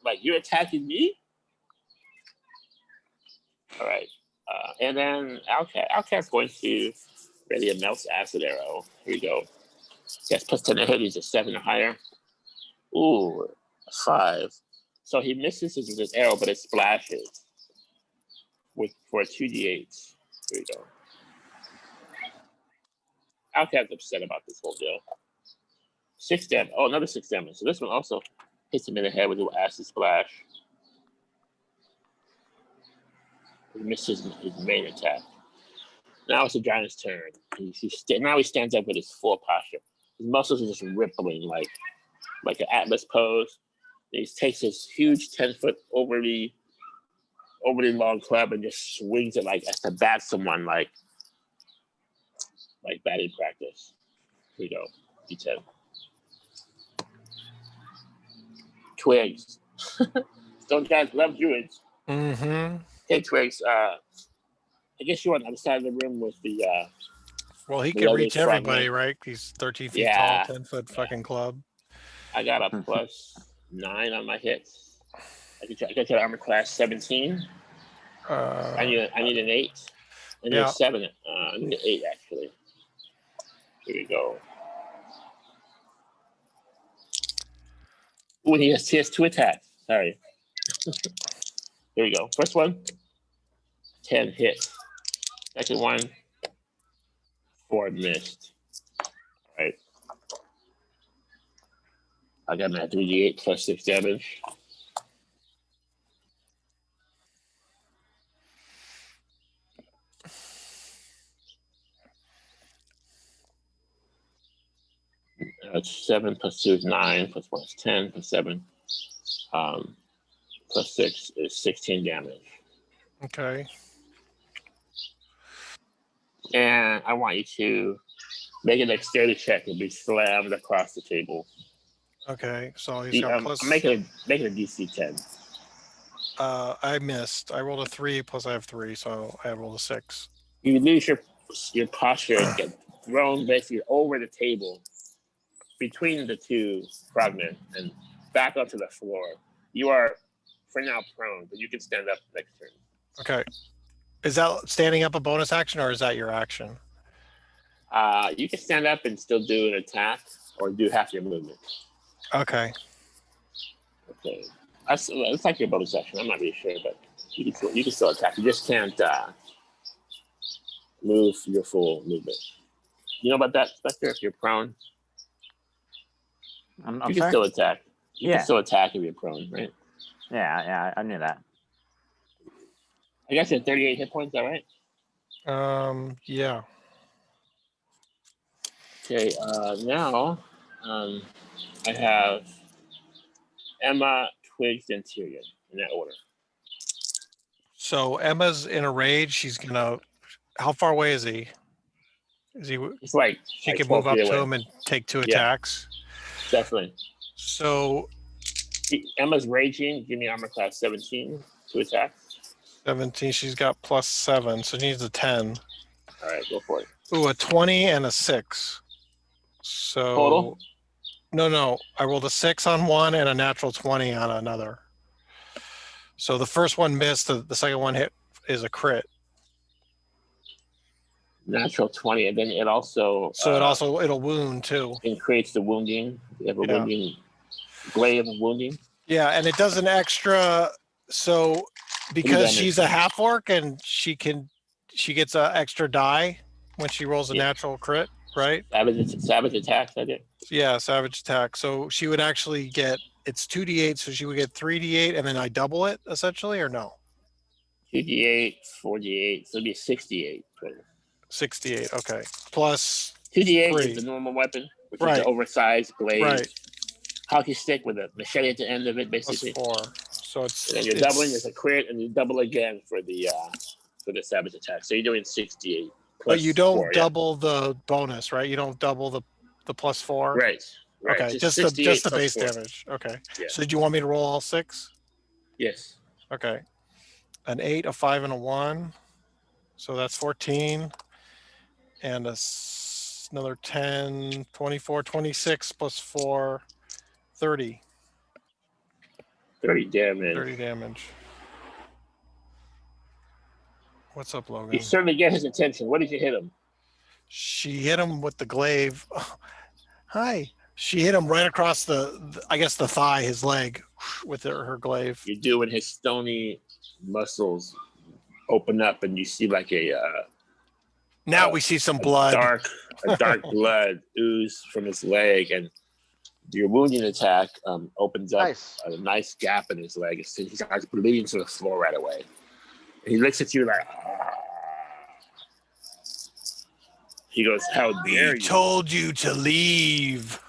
Like, you're attacking me?" All right. And then Al-kad. Al-kad's going to ready a melts acid arrow. Here we go. Yes, +10 to hit. He's a 7 or higher. Ooh, a 5. So he misses with his arrow, but it splashes for a 2d8. Here we go. Al-kad's upset about this whole deal. 6 damage. Oh, another 6 damage. So this one also hits him in the head with a little acid splash. He misses his main attack. Now it's the giant's turn. Now he stands up with his full posture. His muscles are just rippling like an Atlas pose. And he takes his huge 10-foot overly long club and just swings it like as to bat someone like batting practice. Here we go. D10. Twigs. Stone giants love druids. Mm-hmm. Hey, Twigs. I guess you're on the other side of the room with the. Well, he can reach everybody, right? He's 13 feet tall, 10-foot fucking club. I got a +9 on my hits. I got your armor class 17. I need an 8. I need a 7. I need an 8 actually. Here we go. Ooh, he has 2 attacks. Sorry. Here we go. First one, 10 hit. Second one, 4 missed. All right. I got my 3d8 +6 damage. That's 7 + 2 is 9, +1 is 10, +7. +6 is 16 damage. Okay. And I want you to make a dexterity check and be slammed across the table. Okay, so he's got plus. I'm making a DC 10. I missed. I rolled a 3 plus I have 3, so I rolled a 6. You lose your your posture gets thrown basically over the table between the two frogmen and back onto the floor. You are, for now, prone, but you can stand up next turn. Okay. Is that standing up a bonus action or is that your action? You can stand up and still do an attack or do half your movement. Okay. Okay. It's like your bonus action. I'm not really sure, but you can still attack. You just can't move your full movement. You know about that, Spectre? If you're prone, I'm you can sorry? still attack. You Yeah. can still attack if you're prone, right? Yeah, I knew that. I guess you have 38 hit points, is that right? Yeah. Okay, now I have Emma, Twigs, and Tyrion in that order. So Emma's in a rage. She's gonna. How far away is he? Is he? It's like She like can 12 move up feet to away. him and take 2 Yeah. attacks. Definitely. So Emma's raging. Give me armor class 17 to attack. 17. She's got +7, so she needs a 10. All right, go for it. Ooh, a 20 and a 6. So Total? No. I rolled a 6 on one and a natural 20 on another. So the first one missed. The second one hit is a crit. Natural 20, and then it also So it'll wound too. creates the wounding. You have a Yeah. wounding glaive of wounding. Yeah, and it does an extra. So because she's a half orc and she gets an extra die when she rolls a Yeah. natural crit, right? Savage attacks, I did. Yeah, savage attack. So she would actually get, it's 2d8, so she would get 3d8, and then I double it essentially, or no? 2d8, 4d8, so it'd be 68 total. 68. Okay. Plus 2d8 3. is the normal weapon, which is Right. the oversized blade, Right. hockey stick with a machete at the end of it, Plus basically. 4. So it's. And then you're doubling as a crit, and you double again for the savage attack. So you're doing 68. But you don't 4, double the bonus, right? You don't double the +4. Right. Right. Okay. Just the 68 base 4. damage. Okay. Yeah. So do you want me to roll all 6? Yes. Okay. An 8, a 5, and a 1. So that's 14. And another 10, 24, 26 plus 4, 30. 30 damage. 30 damage. What's up, Logan? You certainly get his attention. What did you hit him? She hit him with the glaive. Hi. She hit him right across I guess the thigh, his leg, with her glaive. You do, and his stony muscles open up, and you see like Now we see some blood. dark blood ooze from his leg, and your wounding attack opens up a nice gap in his leg. He starts bleeding to the floor right away. And he looks at you like, he goes, "How dare you?" Told you to leave.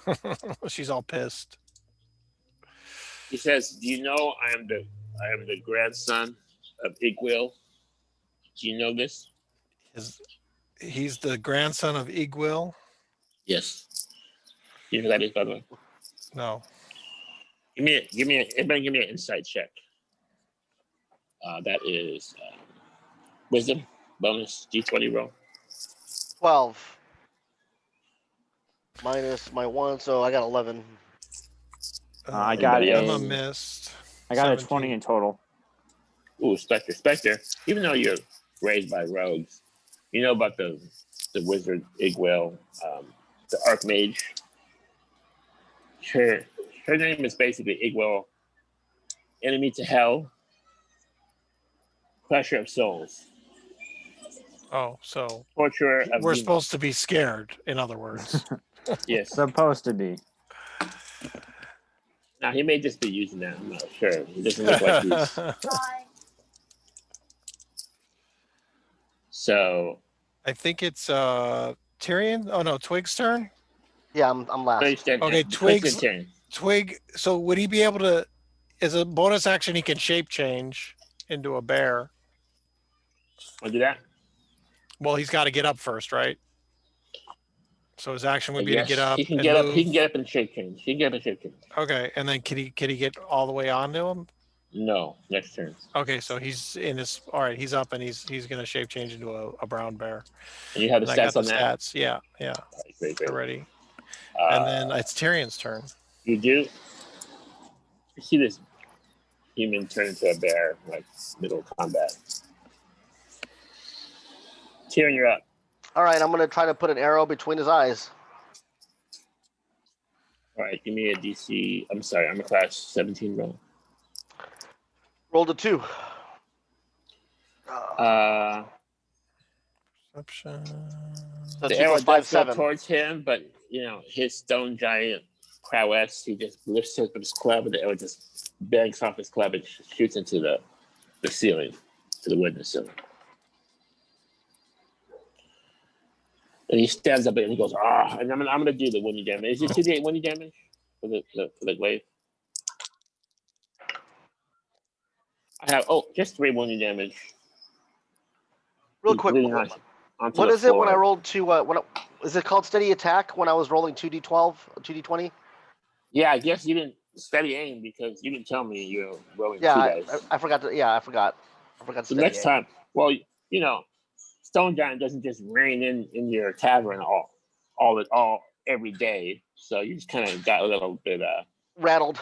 She's all pissed. He says, "Do you know I am the grandson of Igwil? Do you know this?" He's the grandson of Igwil? Yes. You know who that is, by the way? No. Give me an insight check. That is wisdom bonus D20 roll. 12 minus my 1, so I got 11. I got Emma missed. I got 17. a 20 in total. Ooh, Spectre. Even though you're raised by rogues, you know about the wizard Igwil, the Arch Mage. Her name is basically Igwil, enemy to hell, crusher of souls. Oh, so Torturer of we're demons. supposed to be scared, in other words. Yes. Supposed to be. Now he may just be using that. I'm not sure. He doesn't look like he's. So. I think it's Tyrion. Oh no, Twig's turn. Yeah, I'm last. Okay, Twig. So would he be able to? As a bonus action, he can shape change into a bear. I'll do that. Well, he's got to get up first, right? So his action would be to get up. He can get up. He can get up and shape change. Okay, and then can he get all the way onto him? No, next turn. Okay, so he's in his. All right, he's up and he's gonna shape change into a brown bear. And you have the And I got stats the on that. stats. Yeah, yeah, Great, great. already. And then it's Tyrion's turn. You do. You see this human turn into a bear, like middle combat. Tyrion, you're up. All right, I'm gonna try to put an arrow between his eyes. All right, give me a DC. I'm sorry, I'm a class 17 roll. Rolled a 2. Perception. So The 2 arrow plus 5, does go 7. towards him, but you know his stone giant prowess. He just lifts his club, and the arrow just bangs off his club and shoots into the ceiling, to the wooden ceiling. And he stands up and he goes, "Ah!" And I'm gonna do the wounding damage. Is it 2d8 wounding damage for the glaive? I have just 3 wounding damage. Real quick, Onto what the is it when I floor. rolled to is it called steady attack when I was rolling 2d12, 2d20? Yeah, I guess you didn't steady aim because you didn't tell me you're rolling 2 Yeah, dice. I forgot to. Yeah, I forgot. So steady next aim. time, well, you know, Stone Giant doesn't just reign in your tavern all every day. So you just kind of got a little bit Rattled.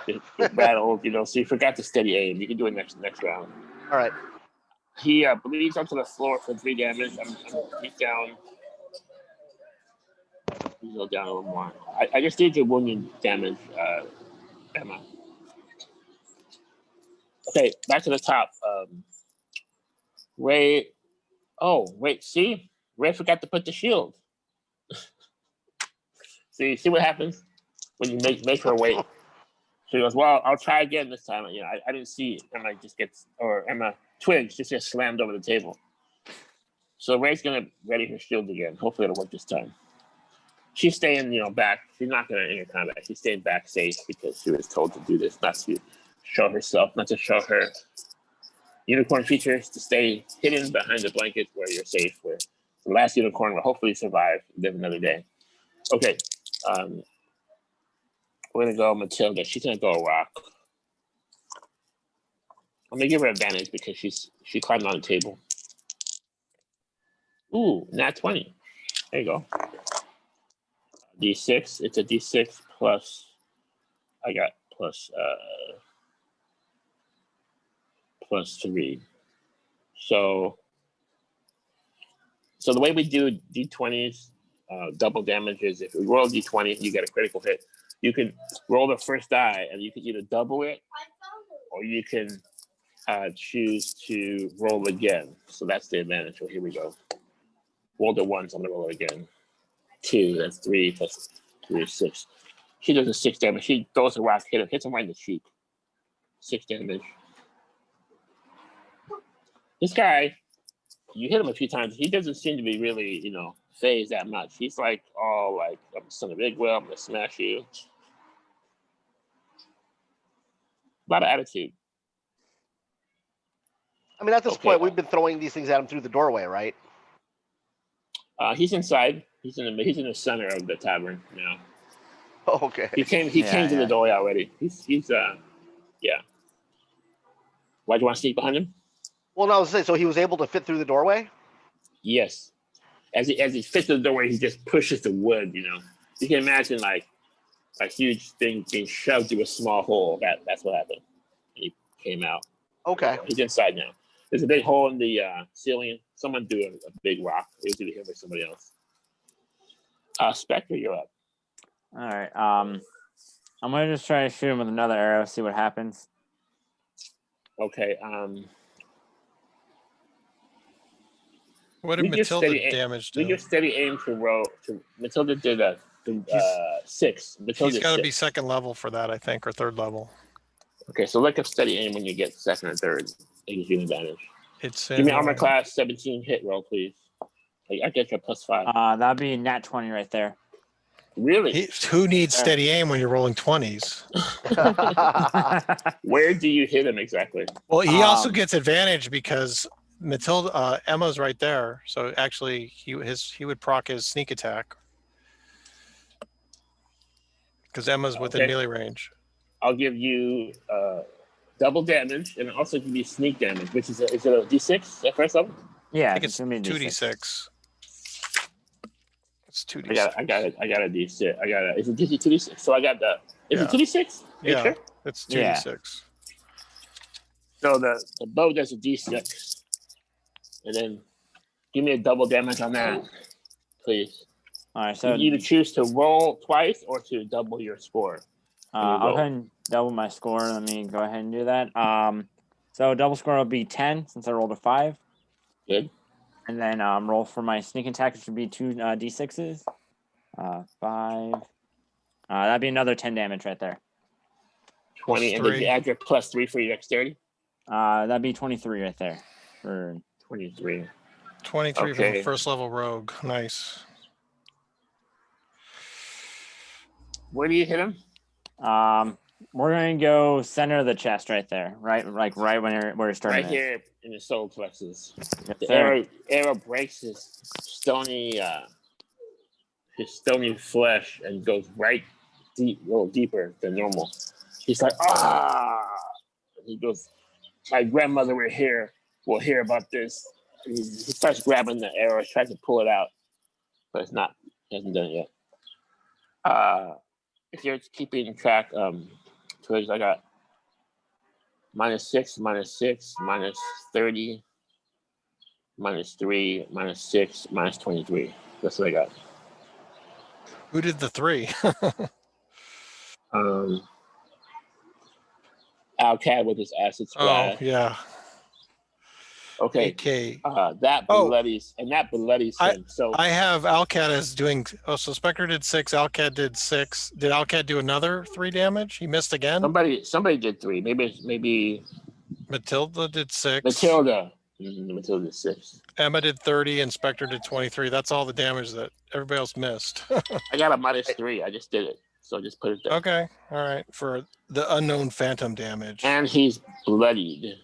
rattled, you know. So you forgot to steady aim. You can do it next round. All right. He bleeds onto the floor for 3 damage. He's down. He's down a little more. I just did your wounding damage, Emma. Okay, back to the top. Ray. Oh, wait. See, Ray forgot to put the shield. See what happens when you make her wait. She goes, "Well, I'll try again this time." You know, I didn't see Emma Emma Twigs just gets slammed over the table. So Ray's gonna ready her shield again. Hopefully it'll work this time. She's staying, back. She's not gonna enter combat. She's staying back safe because she was told to do this, not to show herself, not to show her unicorn features, to stay hidden behind the blanket where you're safe. Where the last unicorn will hopefully survive, live another day. Okay, we're gonna go Matilda. She's gonna go rock. I'm gonna give her advantage because she climbed on the table. Ooh, nat 20. There you go. D6. It's a D6 plus. I got plus 3. So the way we do D20s, double damage is if we roll D20, you get a critical hit. You can roll the first die, and you can either double it, or you can choose to roll again. So that's the advantage. So here we go. Roll the 1, so I'm gonna roll it again. 2, that's 3 plus 3 is 6. She does a 6 damage. She throws a rock, hits him right in the cheek. 6 damage. This guy, you hit him a few times. He doesn't seem to be really, phased that much. He's like, "Oh, like, I'm son of a big whale. I'm gonna smash you." A lot of attitude. I mean, at this point, we've been throwing these things at him through the doorway, right? He's inside. He's in the center of the tavern now. Oh, okay. He came to the doorway already. He's yeah. Why do you want to sneak behind him? Well, no, I was saying, so he was able to fit through the doorway? Yes. As he fits through the doorway, he just pushes the wood, You can imagine like a huge thing being shoved through a small hole. That's what happened. And he came out. Okay. He's inside now. There's a big hole in the ceiling. Someone threw a big rock. It was either him or somebody else. Specter, you're up. All right. I'm gonna just try to shoot him with another arrow, see what happens. Okay. What did Matilda damage do? We give steady aim to roll. Matilda did a 6. He's got to be second level for that, I think, or third level. Okay, so look up steady aim when you get second or third. It gives you an advantage. Give me armor class 17 hit roll, please. I get you a +5. That'd be nat 20 right there. Really? Who needs steady aim when you're rolling 20s? Where do you hit him exactly? Well, he also gets advantage because Matilda, Emma's right there. So actually, he would proc his sneak attack because Emma's within melee range. I'll give you double damage, and also give you sneak damage, which is is it a D6 at first level? Yeah, I think it's gonna be a 2d6. It's 2d6. I got a D6. Is it DC 2D6? So I got the. Is it 2D6? Yeah, Sure? it's Yeah. 2d6. So the bow does a D6, and then give me a double damage on that, please. All right, so You either choose to roll twice or to double your score. I'll roll. go ahead and double my score. Let me go ahead and do that. So double score will be 10 since I rolled a 5. Good. And then roll for my sneak attack, which would be 2 d6s. 5. That'd be another 10 damage right there. 20, and then you add your +3 for your dexterity. That'd be 23 right there. For 23. 23 from Okay. a first level rogue. Nice. Where do you hit him? We're gonna go center of the chest right there, right, like right when where you're starting. Right here in the solar plexus. Yes, The sir. arrow breaks his stony flesh and goes right deep, a little deeper than normal. He's like, ah! He goes, my grandmother will hear about this. And he starts grabbing the arrow, tries to pull it out, but it's not. He hasn't done it yet. If you're keeping track, Twigs, I got -6, -6, -30, -3, -6, -23. That's what I got. Who did the 3? Al-kad with his acid Oh, splash. yeah. Okay. AK. That bloodies him. So I have Al-kad as doing. Oh, so Spectre did 6. Al-kad did 6. Did Al-kad do another 3 damage? He missed again. somebody did 3. Maybe Matilda did 6. Matilda did 6. Emma did 30, and Spectre did 23. That's all the damage that everybody else missed. I got a -3. I just did it, so just put it there. Okay, all right. For the unknown phantom damage. And he's bloodied.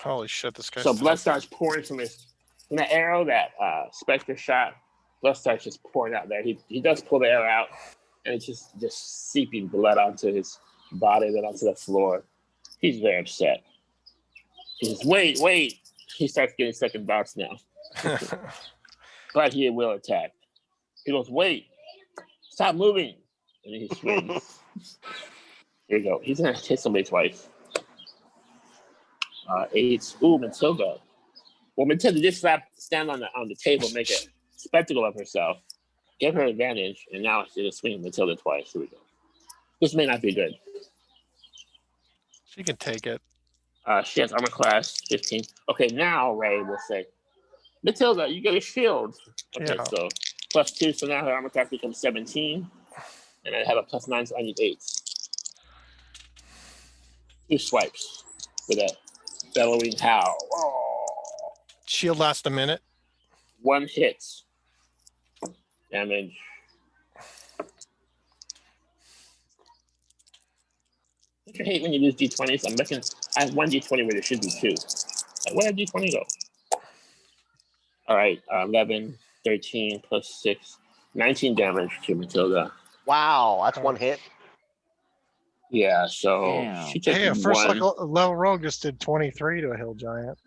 Holy shit, this guy's So blood tough. starts pouring from the arrow that Spectre shot. Blood starts just pouring out there. He does pull the arrow out, and it's just seeping blood onto his body, then onto the floor. He's very upset. He says, wait. He starts getting second thoughts now. But he will attack. He goes, wait, stop moving. And then he swings. Here you go. He's going to hit somebody twice. 8. Ooh, Matilda. Well, Matilda did stand on the table, make a spectacle of herself, give her advantage, and now she's going to swing Matilda twice. Here we go. This may not be good. She can take it. She has armor class 15. Okay, now Ray will say, Matilda, you get a shield. Okay, Yeah. so +2, so now her armor class becomes 17. And I have a +9, so I need 8. 2 swipes with a bellowing howl. Oh. Shield lasts a minute. 1 hit. Damage. I hate when you lose D20s. I'm looking. I have 1 D20 where there should be 2. Like, where did D20 go? All right, 11, 13 plus 6, 19 damage to Matilda. Wow, that's 1 hit. Yeah, so Damn. she took Hey, a first 1. level rogue just did 23 to a hill giant.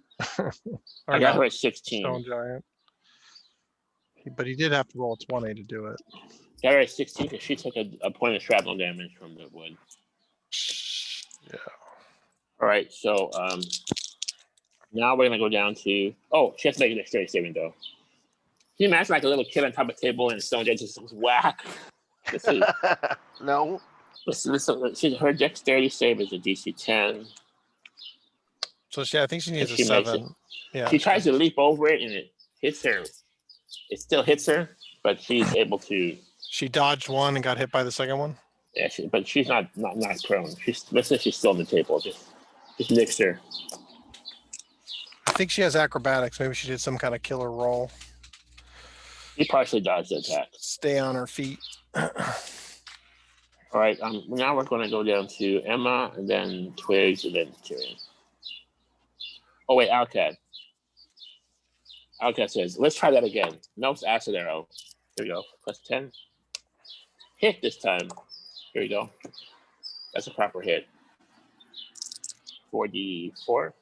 I got her at 16. Stone giant. But he did have to roll a 20 to do it. Got her at 16 because she took a point of shrapnel damage from the wood. Yeah. All right, so now we're gonna go down to. Oh, she has to make a dexterity saving though. Can you imagine like a little kid on top of a table and stone just goes whack? Let's see. No. Her dexterity save is a DC 10. So I think she needs If she a makes 7. Yeah. She tries to leap over it and it hits her. It still hits her, but she's able to. She dodged one and got hit by the second one. Yeah, but she's not prone. Let's say she's still on the table. Just mix her. I think she has acrobatics. Maybe she did some kind of killer roll. He partially dodged the attack. Stay on her feet. All right. Now we're going to go down to Emma, and then Twigs, and then Tyryan. Oh wait, Al-kad. Al-kad says, "Let's try that again." No acid arrow. Here we go. +10. Hit this time. Here we go. That's a proper hit. 4d4.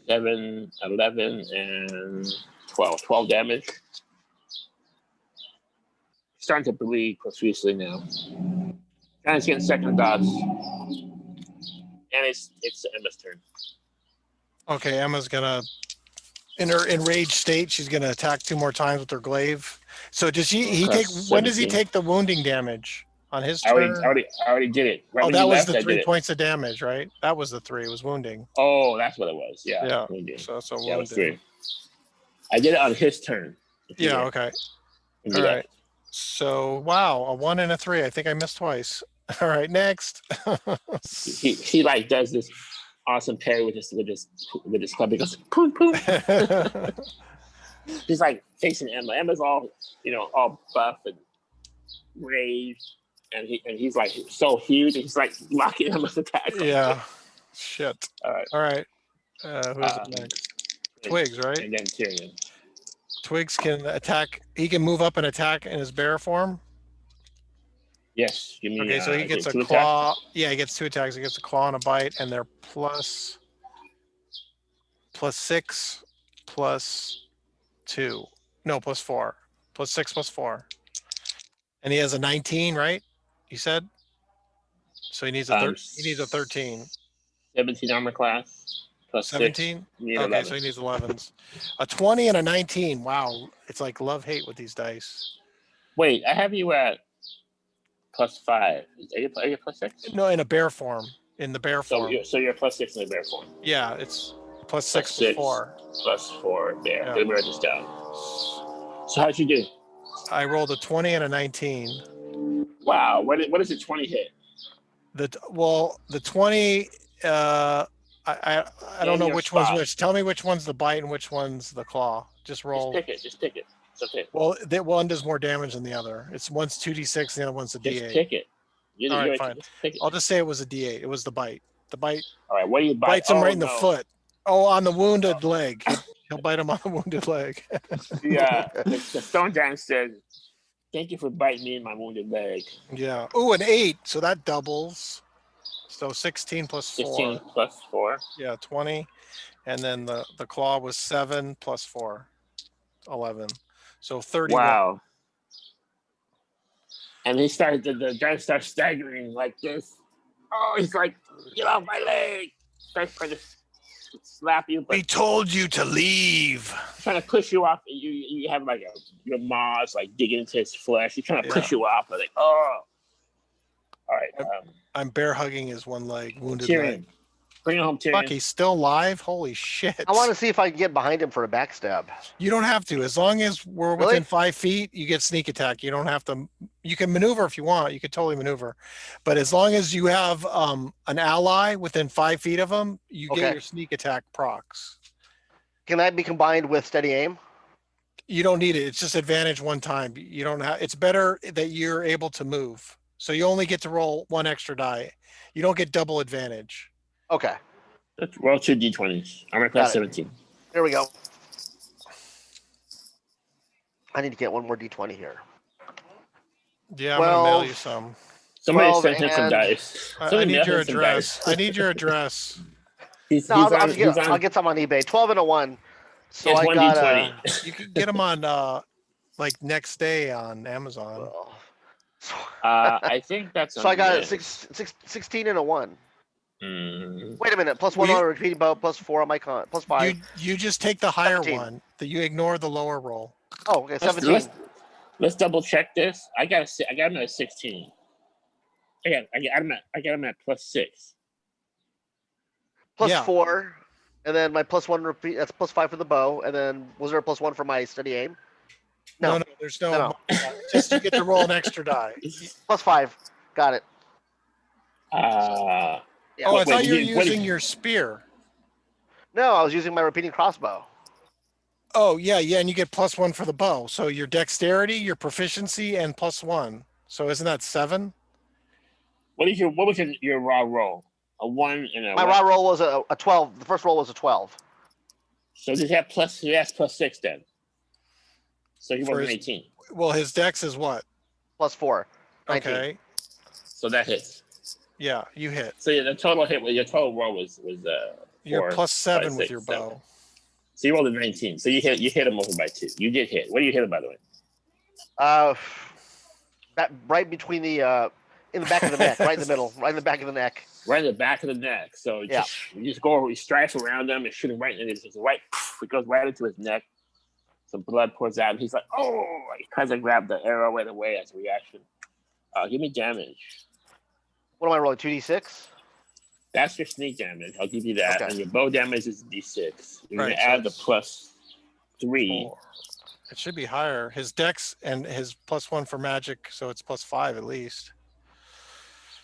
7, 11, and 12. 12 damage. Starting to bleed profusely now. And it's getting second thoughts. And it's Emma's turn. Okay, Emma's gonna, in her enraged state, she's gonna attack 2 more times with her glaive. So does he take? When does he 17. take the wounding damage on his I turn? already did it. Right Oh, when that you was left, the I 3 did it. points of damage, right? That was the 3. It was wounding. Oh, that's what it was. Yeah. Yeah. Wounded. So it's a Yeah, it was wounding. 3. I did it on his turn. Yeah. Okay. When you All left. right. So wow, a 1 and a 3. I think I missed twice. All right, next. He like does this awesome parry with his club. He goes boom boom. He's like facing Emma. Emma's all all buff and brave, and he's like so huge. And he's like blocking Emma's attack. Yeah. Shit. All right. All right. Who's next? Twigs, right? And then Tyryan. Twigs can attack. He can move up and attack in his bear form. Yes. Give me. Okay, so he gets a 2 claw. attacks? Yeah, he gets 2 attacks. He gets a claw and a bite, and they're plus 6 plus 2. No, plus 4. Plus 6 plus 4. And he has a 19, right? You said. So he needs a he needs a 13. 17 armor class plus 17. 6. Okay, so he needs 11s. A 20 and a 19. Wow, it's like love-hate with these dice. Wait, I have you at plus 5. Are you plus 6? No, in a bear form. In the bear So form. you're plus 6 in the bear form. Yeah, it's plus 6 plus 6 4. plus 4 bear. Yeah. Let me write this down. So how'd you do? I rolled a 20 and a 19. Wow. What does a 20 hit? The 20. I don't know your which spot. one's which. Tell me which one's the bite and which one's the claw. Just roll. Just pick it. It's okay. Well, that one does more damage than the other. It's one's 2d6, the other one's a Just d8. pick it. All right, fine. Just pick it. I'll just say it was a d8. It was the bite. The bite All right. What do you bite? bites him right in the no. foot. Oh, on the wounded leg. He'll bite him on the wounded leg. The stone giant says, "Thank you for biting me in my wounded leg." Yeah. Oh, an 8. So that doubles. So 16 plus 4. 16 plus 4. Yeah, 20. And then the claw was 7 plus 4. 11. So 31. Wow. And he started, the guy starts staggering like this. Oh, he's like, "Get off my leg!" Starts trying to slap you, but We told you to leave. trying to push you off. You have like your maws like digging into his flesh. He's trying to push you off. Like, oh. All right. I'm bear hugging his one leg, wounded Tyryan. leg. Bring it home, Tyryan. Fuck, he's still alive? Holy shit. I want to see if I can get behind him for a backstab. You don't have to. As long as we're Really? within 5 feet, you get sneak attack. You don't have to. You can maneuver if you want. You can totally maneuver. But as long as you have an ally within 5 feet of him, you Okay. get your sneak attack procs. Can that be combined with steady aim? You don't need it. It's just advantage one time. You don't have. It's better that you're able to move. So you only get to roll 1 extra die. You don't get double advantage. Okay, Let's roll 2 d20s. Armor Got class it. 17. there we go. I need to get one more d20 here. Yeah, I'm gonna mail 12. you some. Somebody 12 sent him some and- dice. I Somebody need mailed your him some address. dice. I need your address. He's No, I'll on get some on eBay. 12 and a 1. So it's I 1 got d20. You can get them on like next day on Amazon. well, so, I think that's so I got unlimited. 16 and a 1. Mm. Wait a minute. Plus 1 Well, on a repeating bow. Plus 4 on my con. Plus 5. You just take the higher 17. one. That you ignore the lower roll. Oh, okay. Let's- 17. Let's double check this. I got him at 16. I got him at plus 6. Plus yeah. 4. And then my plus 1 repeat. That's plus 5 for the bow. And then was there a plus 1 for my steady aim? No, No. there's no. No. Just you get to roll an extra die. Plus 5. Got it. Uh, Yeah. Oh, I Wait, thought you were what did using you- your spear. No, I was using my repeating crossbow. Oh yeah, and you get plus 1 for the bow. So your dexterity, your proficiency, and plus 1. So isn't that 7? what was your raw roll? A 1 and a My what? raw roll was a 12. The first roll was a 12. So he has plus 6 then. So he For wasn't his- 18. Well, his dex is what? Plus 4. 19. Okay. So that hits. Yeah, you hit. So the total hit, your total roll was You're 4, +7 5, with 6, your 7. bow. So you rolled a 19. So you hit him over by 2. You did hit. What do you hit him, by the way? That right between the in the back of the neck, right in the middle, right in the back of the neck. Right in the back of the neck. So Yeah. you just go over, you strafe around him and shoot him right, and it's just right. It goes right into his neck. Some blood pours out, and he's like, "Oh!" He tries to grab the arrow right away as a reaction. Give me damage. What am I rolling? 2d6. That's your sneak damage. I'll give you that. Okay. And your bow damage is d6. You're Right, gonna so add the it's +3. 4. It should be higher. His dex and his +1 for magic, so it's +5 at least.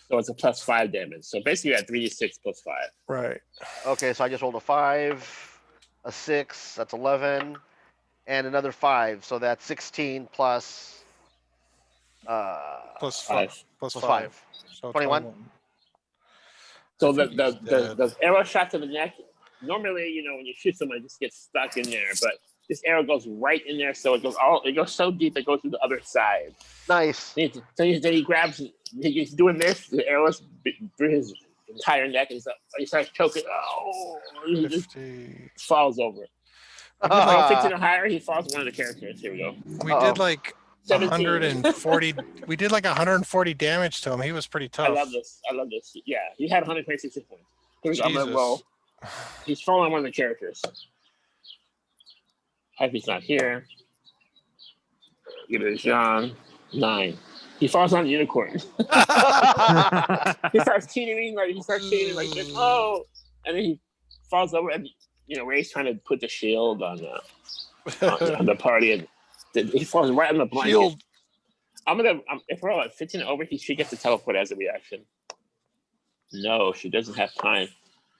So it's a +5 damage. So basically, you had 3d6 +5. Right. Okay, so I just rolled a 5, a 6. That's 11, and another 5. So that's 16 plus Plus 5. 5. Plus plus 5. 5. So 21? So I think he's dead. the arrow shot to the neck. Normally, when you shoot someone, it just gets stuck in there. But this arrow goes right in there, so it goes so deep it goes to the other side. Nice. Then he grabs. He's doing this. The arrow's through his entire neck, and he starts choking. Oh! He just 50. falls over. Roll 15 or higher, he falls one of the characters. Here we go. We did like 17. 140. We did like 140 damage to him. He was pretty tough. I love this. Yeah, he had 126 hit points. Here we go. I'm gonna Jesus. roll. He's falling on one of the characters. Hype's not here. Give it a John. 9. He falls on the unicorn. He starts teetering like this. Oh, and then he falls over, and Ray's trying to put the shield on the party, and he falls right on the blanket. Shield. If we're at 15 over, she gets to teleport as a reaction. No, she doesn't have time.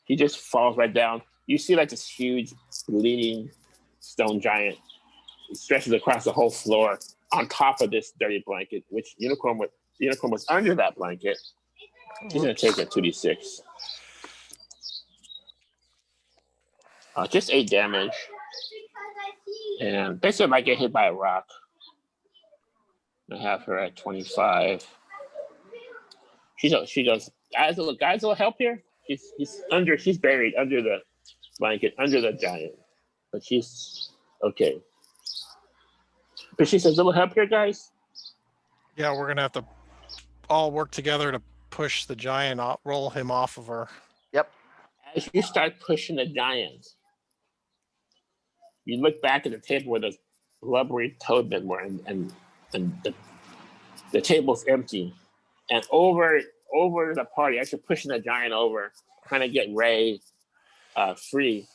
He just falls right down. You see like this huge bleeding stone giant. He stretches across the whole floor on top of this dirty blanket, which the unicorn was under that blanket. She's gonna take a 2d6. Just 8 damage. And basically might get hit by a rock. I have her at 25. She goes, guys, will help here. She's buried under the blanket, under the giant. But she's okay. But she says, "Little help here, guys." Yeah, we're gonna have to all work together to push the giant, roll him off of her. Yep. As you start pushing the giant, you look back at the table where those blubbery toadmen were, and the table's empty. And over the party, as you're pushing the giant over, trying to get Ray free,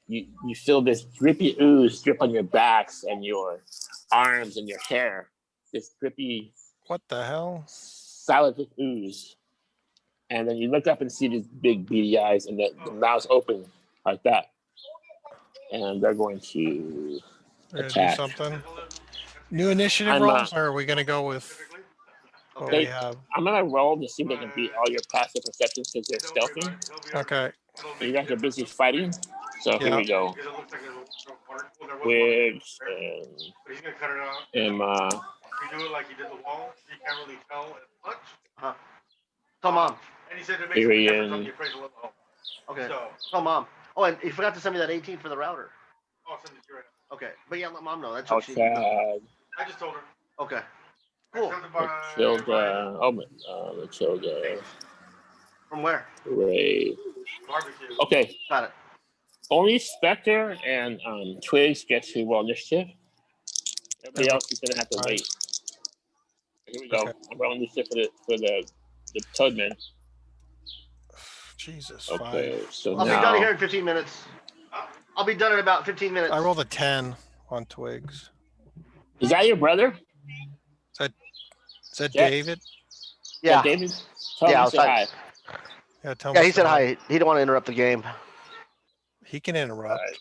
you feel this drippy ooze drip on your backs and your arms and your hair. This drippy, What the hell? salivating ooze. And then you look up and see these big beady eyes, and the mouth's open like that. And they're going to We're gonna attack. do something. New initiative I'm, rolls, or are we gonna go with what we Okay. have? I'm gonna roll to see if they can beat all your passive perceptions because they're stealthy. Okay. You guys are busy fighting, so here we go. Twigs and Emma. You do it like you did the wall, so you can't really tell as much. Tell mom. And he said it makes a difference on the appraisal level. Okay. So, Tell mom. Oh, and you forgot to send me that 18 for the router. I'll send it to you right now. Okay. But yeah, let mom know. That's what she. Al-kad. I just told her. Okay. I Cool. sent it by- They killed From where? Ray. Barbecue. Okay, Got it. only Specter and Twigs get to roll initiative. Everybody else is gonna have to wait. Here we go. Okay. I'm rolling initiative for the Toadman. Jesus. Okay, 5. so I'll be now done here in 15 minutes. I'll be done in about 15 minutes. I rolled a 10 on Twigs. is that your brother? Is that Yeah. David? Yeah. David? Tell Yeah, him I'll to say hi. Yeah, tell Yeah, him he to said say hi. He didn't want to interrupt the game. He can interrupt. Alright.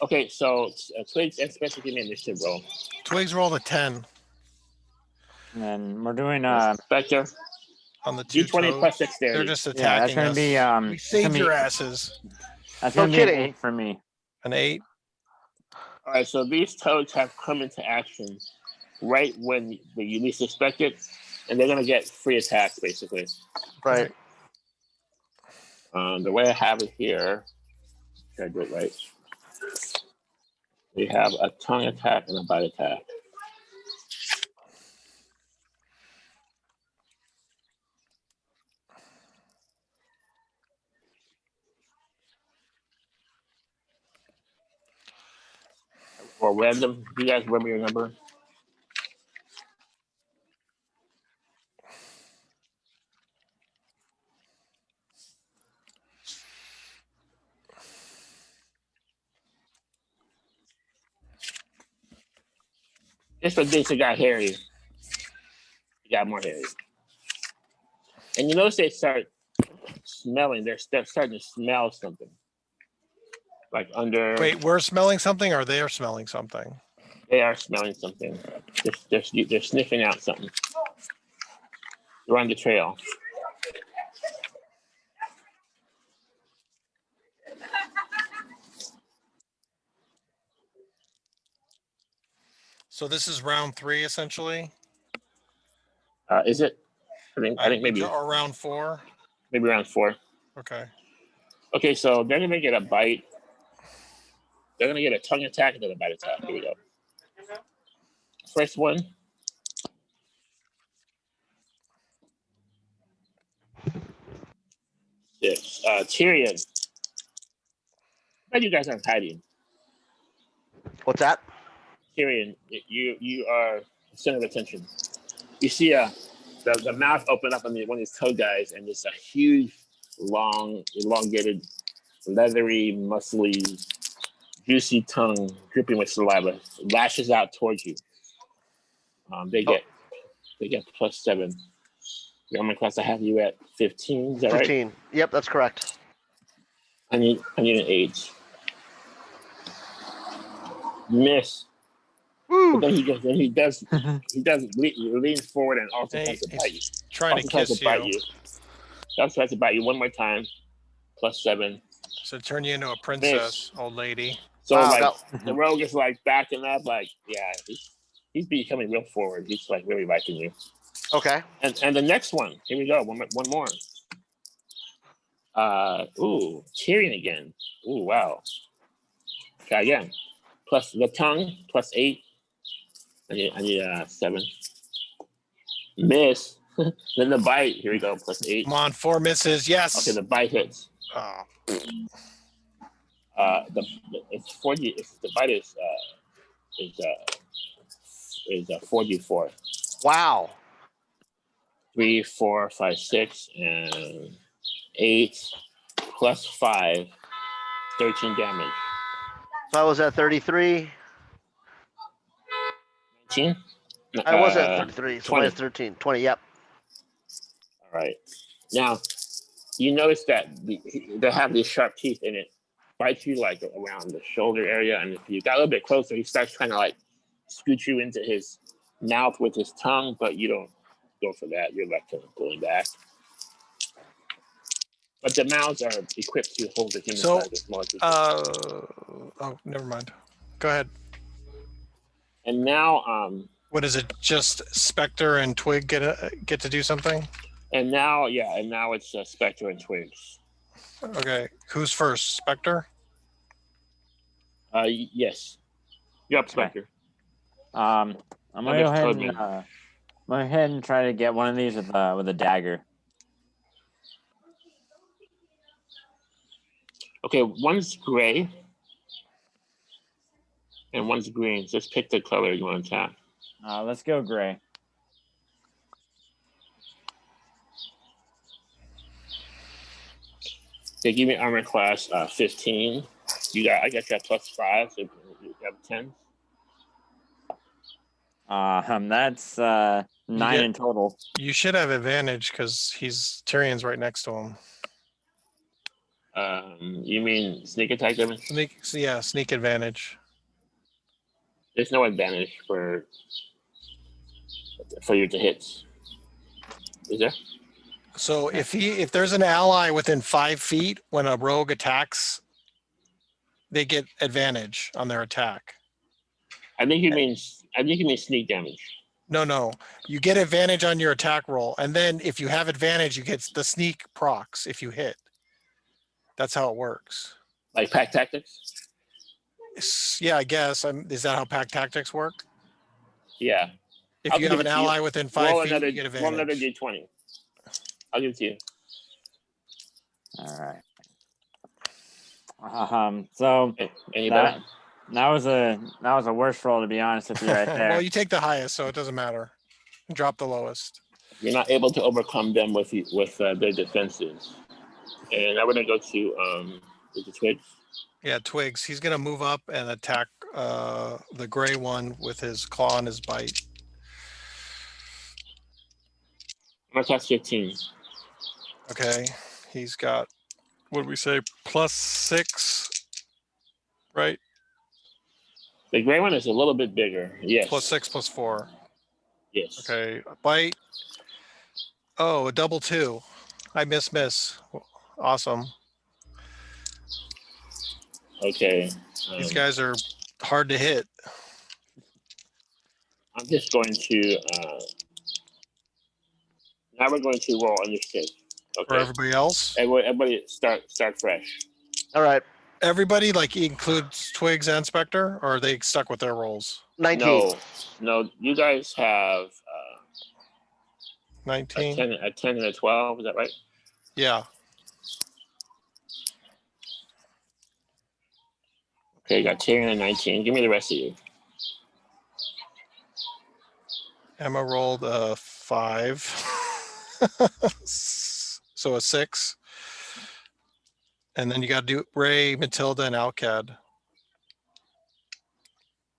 Okay, so Twigs and Specter give me an initiative roll. Twigs rolled a 10 And then we're doing Specter, on the 2 D20 toes. plus They're dexterity. just yeah, that's attacking gonna us. be We it's saved gonna your be, asses. that's No gonna be kidding. an 8 for me. An 8. All right, so these toads have come into action. right when you least expect it, and they're gonna get free attacks basically. Right. The way I have it here, should I do it right? We have a tongue attack and a bite attack. Or random. Do you guys remember your number? Just for things that got hairy. It got more hairy. And you notice they start smelling. They're starting to smell something. Like under. Wait, we're smelling something or they're smelling something? They are smelling something. They're sniffing out something. They're on the trail. So this is round 3 essentially? Is it? I think maybe. Or round 4? Maybe round 4. Okay. Okay, so they're gonna get a bite. They're gonna get a tongue attack and then a bite attack. Here we go. First one. Yes. Tyryan. How you guys aren't hiding? What's that? Tyryan, you are the center of attention. You see the mouth open up on one of these toad guys, and it's a huge, long, elongated, leathery, muscly, juicy tongue dripping with saliva lashes out towards you. They get +7. Your armor class, I have you at 15. Is that 15. right? Yep, that's correct. I need an 8. Miss. Woo! But then he leans forward and also tries to bite you. He's trying to kiss you. Also tries to bite you one more time. +7. So turn you into a princess, old lady. So Wow, the rogue is like backing up, like he's becoming real forward. He's like really liking you. Okay. And the next one, here we go. One more. Tyrion again. Ooh, wow. Try again. Plus the tongue, +8. I need 7. Miss. Then the bite. Here we go. +8. Come on, 4 misses. Yes. Okay, the bite hits. Oh. It's 40. The bite is 4d4. Wow. 3, 4, 5, 6, and 8 +5, 13 damage. So I was at 33. 19? I was at 33. So 20. minus 13. 20. Yep. All right. Now, you notice that they have these sharp teeth in it. Bites you like around the shoulder area, and if you got a little bit closer, he starts trying to like scoot you into his mouth with his tongue, but you don't go for that. You're like kind of pulling back. But the mouths are equipped to hold the human So, size as small as oh, never mind. Go ahead. And now, What is it? Just Specter and Twig get to do something? and now it's Specter and Twigs. Okay. Who's first? Specter? Yes. You're up, Specter. I'm gonna go ahead and I'm gonna head and try to get one of these with a dagger. Okay, one's gray and one's green. Just pick the color you want to tap. Let's go gray. Okay, give me armor class 15. I got you at +5, so you have 10. That's 9 get- in total. You should have advantage because Tyrion's right next to him. You mean sneak attack damage? Sneak advantage. There's no advantage for you to hit. Is there? So if there's an ally within 5 feet when a rogue attacks, they get advantage on their attack. I think you mean sneak damage. No. You get advantage on your attack roll, and then if you have advantage, you get the sneak procs if you hit. That's how it works. Like pack tactics. Yeah, I guess. Is that how pack tactics work? Yeah. If I'll you have give an it to you. ally within 5 feet, you get Roll another advantage. d20. I'll give it to you. All right. So Any better? that was a worse roll, to be honest with you, right there. Well, you take the highest, so it doesn't matter. Drop the lowest. You're not able to overcome them with their defenses. And I'm gonna go to the Twigs. Yeah, Twigs. He's gonna move up and attack the gray one with his claw and his bite. I'm gonna cast 15. Okay. He's got, what did we say, +6, right? The gray one is a little bit bigger. Yes. +6, +4. Yes. Okay. Bite. Oh, a double 2. I miss. Awesome. Okay. These guys are hard to hit. I'm just going to. Now we're going to roll initiative. For Okay. everybody else. Everybody start fresh. All right. Everybody, like, includes Twigs and Specter, or are they stuck with their rolls? 19. No. You guys have 19. a 10 and a 12. Is that right? Yeah. Okay, you got Tyryan and 19. Give me the rest of you. Emma rolled a 5. So a 6. And then you got to do Ray, Matilda, and Al-kad.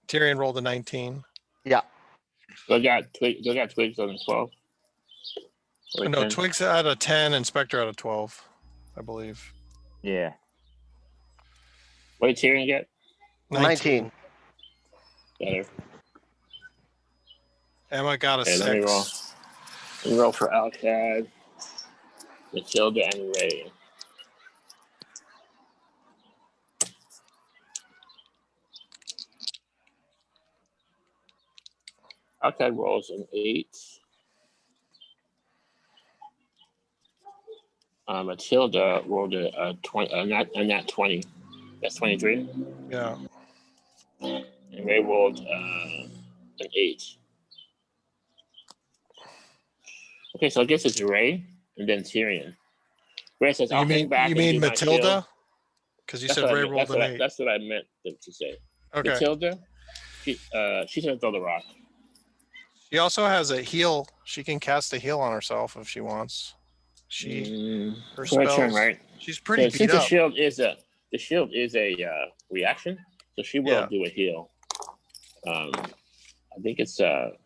Tyrion rolled a 19. Yeah. They got Twigs on the 12. Or No, 10. Twigs had a 10 and Spectre had a 12, I believe. Yeah. What did Tyrion get? 19. Better. Emma got a Okay, 6. let me roll. Let me roll for Al-kad, Matilda, and Ray. Al-kad rolls an 8. Matilda rolled a 20, a nat 20. That's 23. Yeah. And Ray rolled an 8. Okay, so I guess it's Ray and then Tyrion. Ray says, "I'll hang back You and do mean my Matilda? shield." Because you That's said what I Ray meant. rolled an 8. That's what I meant to say. Okay. Matilda, she's gonna throw the rock. She also has a heal. She can cast a heal on herself if she wants. Her For her turn, spells. right? She's pretty beat since up. the shield is a reaction, so she will Yeah. do a heal. I think it's I'm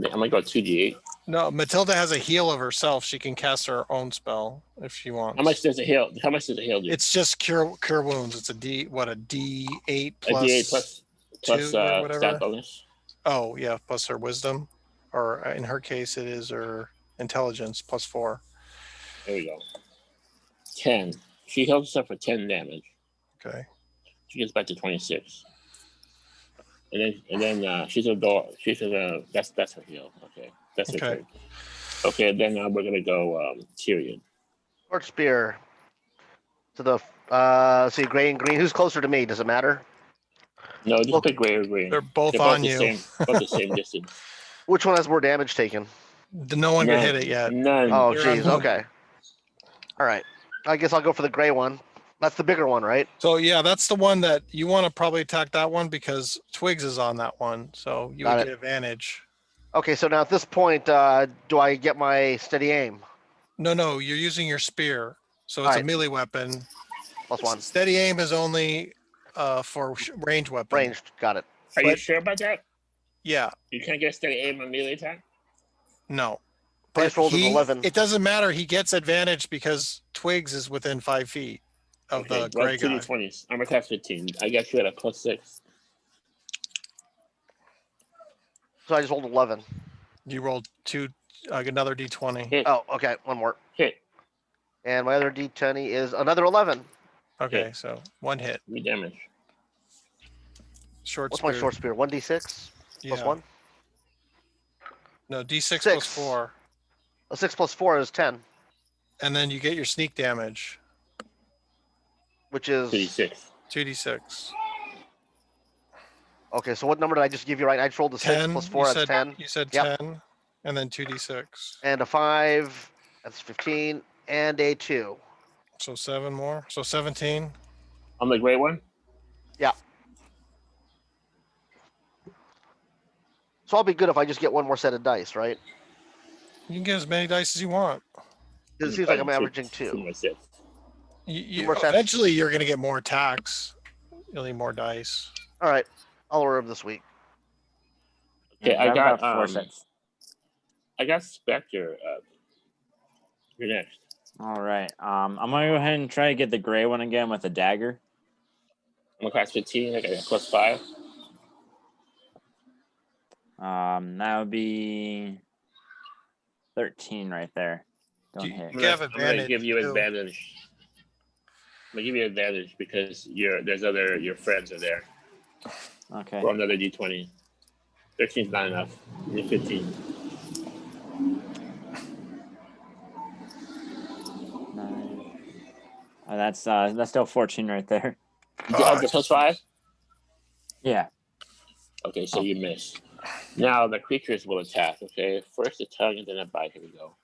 gonna go 2d8. No, Matilda has a heal of herself. She can cast her own spell if she wants. How much does a heal? How much does a heal do? It's just cure wounds. It's a D8 plus a d8 plus 2 or whatever. stat bonus. Oh yeah, plus her wisdom, or in her case, it is her intelligence +4. There we go. 10. She heals herself for 10 damage. Okay. She gets back to 26. And then she's a door. That's her heal. Okay, that's her Okay. turn. Okay, then we're gonna go Tyrion. Short spear. To the see gray and green. Who's closer to me? Does it matter? No, just pick gray or green. They're both They're on the you. same, both the same distance. Which one has more damage taken? No one could hit it yet. None. Oh, They're jeez. on- Okay. All right. I guess I'll go for the gray one. That's the bigger one, right? So yeah, that's the one that you want to probably attack that one because Twigs is on that one. So you Got would it. get advantage. Okay, so now at this point, do I get my steady aim? No, you're using your spear. So it's a Alright. melee weapon. +1. Steady aim is only for range weapon. Ranged. Got it. Are you But- sure about that? Yeah, You can't get steady aim on melee attack? no. I just rolled an 11. It doesn't matter. He gets advantage because Twigs is within 5 feet of Okay, the gray guy. 2d20s. I'm gonna cast 15. I got you at a +6. So I just rolled 11. You rolled another D20. Hit. Oh, okay. One more. Hit. And my other D20 is another 11. Okay, hit. so 1 hit. Me damage. short What's spear. my short spear? 1d6 Yeah. plus 1? No, D6 plus Six. 4. A 6 plus 4 is 10, And then you get your sneak damage. which is 36. 2d6. okay. So what number did I just give you? Right, I just rolled a 6 10. plus 4. That's 10, You said Yep. 10. And then 2d6. and a 5. That's 15, and a 2. So 7 more. So 17. On the gray one? Yeah. So I'll be good if I just get one more set of dice, right? You can get as many dice as you want. 'Cause it seems like I'm averaging 2. 2 more sets. You, more sets. eventually, you're going to get more attacks. You'll need more dice. All right, I'll order them this week. Okay, I Grab got about 4 sets. I got Specter. You're next. All right. I'm gonna go ahead and try to get the gray one again with a dagger. I'm gonna class 15. I got a +5. That would be 13 right there. Don't You hit. you have I'm gonna advantage. give you too. advantage. I'm gonna give you advantage because your friends are there. Okay. Roll another d20. 13 is not enough. You need 15. That's still 14 right there. You have the +5? Yeah. Okay, so you miss. Now the creatures will attack, okay? First a tongue and then a bite. Here we go.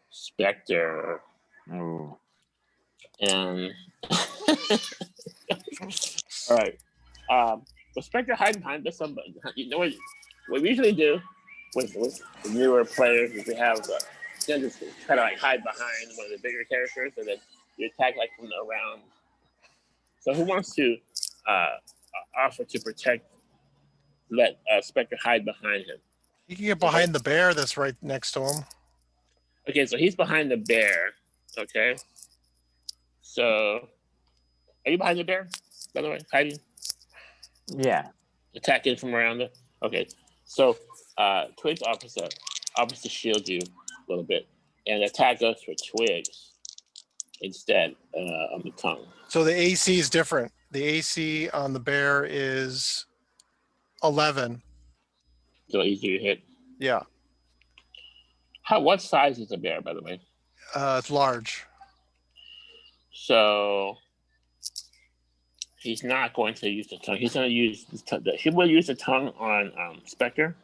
Specter. Ooh. And all right. Well, Spectre hide behind this. You know what we usually do with newer players is we have them just try to like hide behind one of the bigger characters, and then you attack like from around. So who wants to offer to protect? Let Spectre hide behind him. You can get behind the bear that's right next to him. Okay, so he's behind the bear. Okay. So, are you behind the bear? By the way, hiding, Yeah. attacking from around it. Okay. So, Twigs opposite to shield you a little bit, and attack goes for Twigs instead on the tongue. So the AC is different. The AC on the bear is 11. So easier to hit. Yeah. What size is the bear, by the way? It's large. So he's not going to use the tongue. He's going to use he will use the tongue on Spectre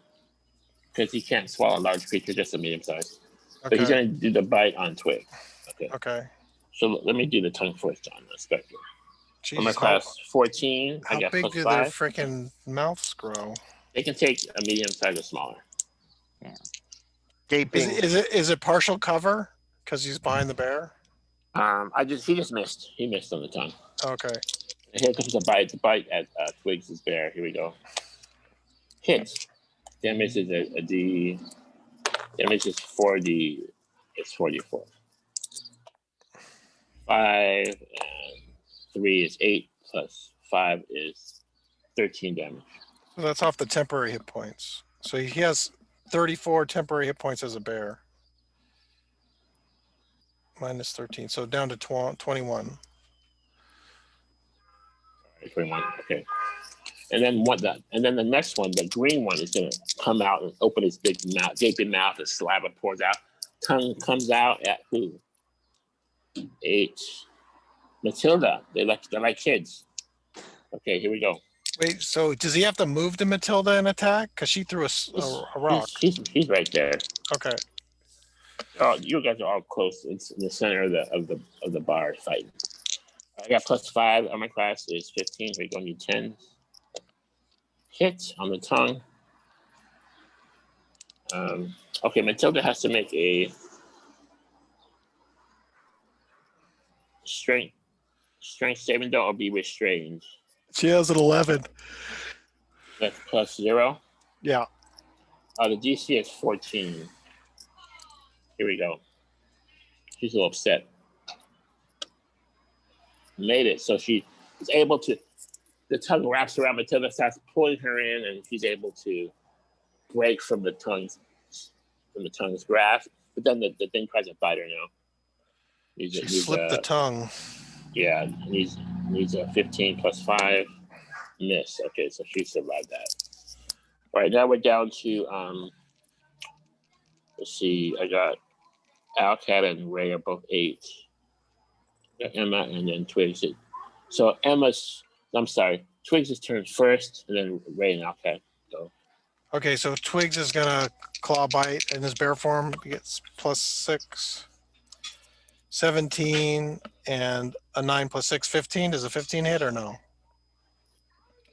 because he can't swallow a large creature, just a medium size. Okay. So he's going to do the bite on Twig. Okay. Okay. So let me do the tongue first on Spectre. Jeez, I'm going to class 14. I How got big do their +5. freaking mouths grow? They can take a medium size or smaller. Gaping. Is it partial cover because he's behind the bear? He just missed. He missed on the tongue. Okay. And here comes the bite. The bite at Twigs' bear. Here we go. Hits. Damage is a D. Damage is 4D. It's 4D4. 5 and 3 is 8 plus 5 is 13 damage. So that's off the temporary hit points. So he has 34 temporary hit points as a bear. Minus 13. So down to 21. 21. Okay. And then the next one, the green one, is gonna come out and open his big mouth, gaping mouth, and saliva pours out. Tongue comes out at who? 8. Matilda. They're like kids. Okay, here we go. Wait, so does he have to move to Matilda and attack? Because she threw a rock. He's right there. Okay. Oh, you guys are all close. It's in the center of the bar fighting. I got +5 on my class is 15. We're going to need 10. Hit on the tongue. Okay, Matilda has to make a strength saving throw or be restrained. She has an 11. That's +0. Yeah. The DC is 14. Here we go. She's a little upset. Made it. So she is able to, the tongue wraps around Matilda, starts pulling her in, and she's able to break from the tongue's grasp. But then the thing tries to bite her now. She slipped the tongue. Yeah, needs a 15 plus 5. Miss. Okay, so she survived that. All right, now we're down to let's see. I got Al-kad and Ray are both 8. Emma and then Twigs. So Twigs' turn first, and then Ray and Al-kad go. Okay, so Twigs is gonna claw bite in his bear form. He gets plus 6, 17, and a 9 plus 6, 15. Does a 15 hit or no?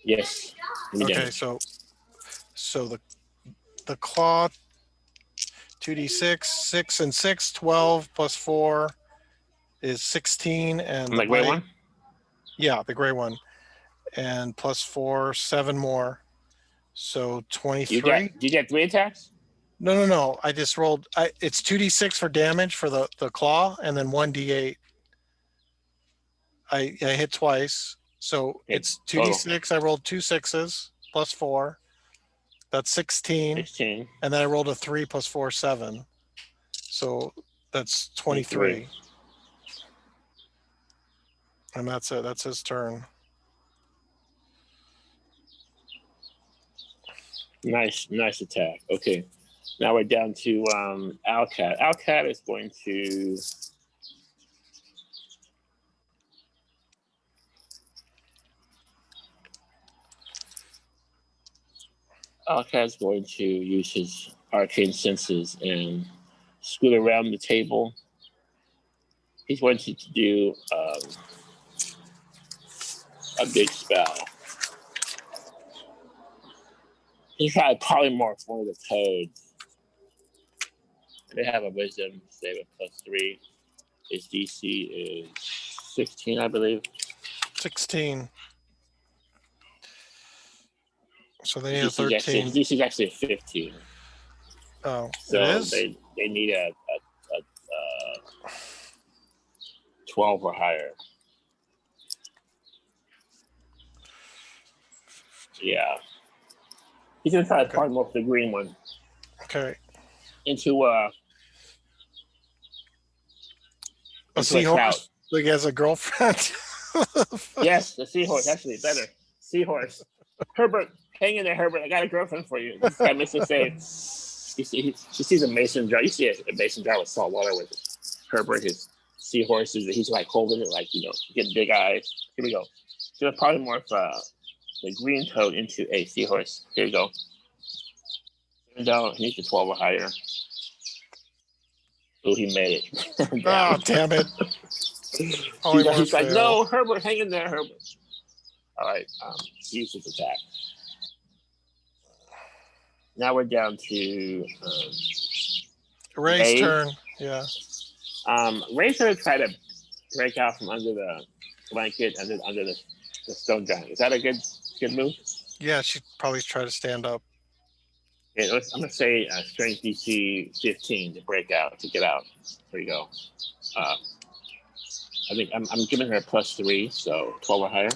Yes. Okay, so the claw 2d6, 6 and 6, 12 plus 4 is 16, and the gray one. Yeah, the gray one, and plus 4, 7 more, so 23. You get 3 attacks? No. I just rolled. It's 2d6 for damage for the claw, and then 1d8. I hit twice, so Okay, it's 2d6. I rolled 2 6s plus 4. That's 16. 16. And then I rolled a 3 plus 4, 7. So that's 23. And that's it. That's his turn. Nice attack. Okay. Now we're down to Al-kad. Al-kad is going to use his arcane senses and scoot around the table. He's going to do a big spell. He's trying to polymorph one of the toads. They have a wisdom save of plus 3. His DC is 16, I believe. 16. So they need a 13. His DC is actually 15. Oh, So it is? they need a 12 or higher. Yeah. He's gonna try to polymorph the green one. Okay. Into a seahorse. So he has a girlfriend. Yes, the seahorse. Actually, better. Seahorse. Herbert, hang in there, Herbert. I got a girlfriend for you. This guy makes a save. She sees a mason jar. You see a mason jar with salt water with Herbert, his seahorse. He's like holding it, like, getting big eyes. Here we go. So polymorph the green toad into a seahorse. Here we go. Down, he needs a 12 or higher. Oh, he made it. Oh, damn it. He's like, no, Herbert, hang in there, Herbert. All right, use his attack. Now we're down to Ray's turn. Yeah. Ray's going to try to break out from under the blanket, under the stone giant. Is that a good move? Yeah, she'd probably try to stand up. Okay, I'm going to say strength DC 15 to break out, to get out. There you go. I think I'm giving her a plus 3, so 12 or higher.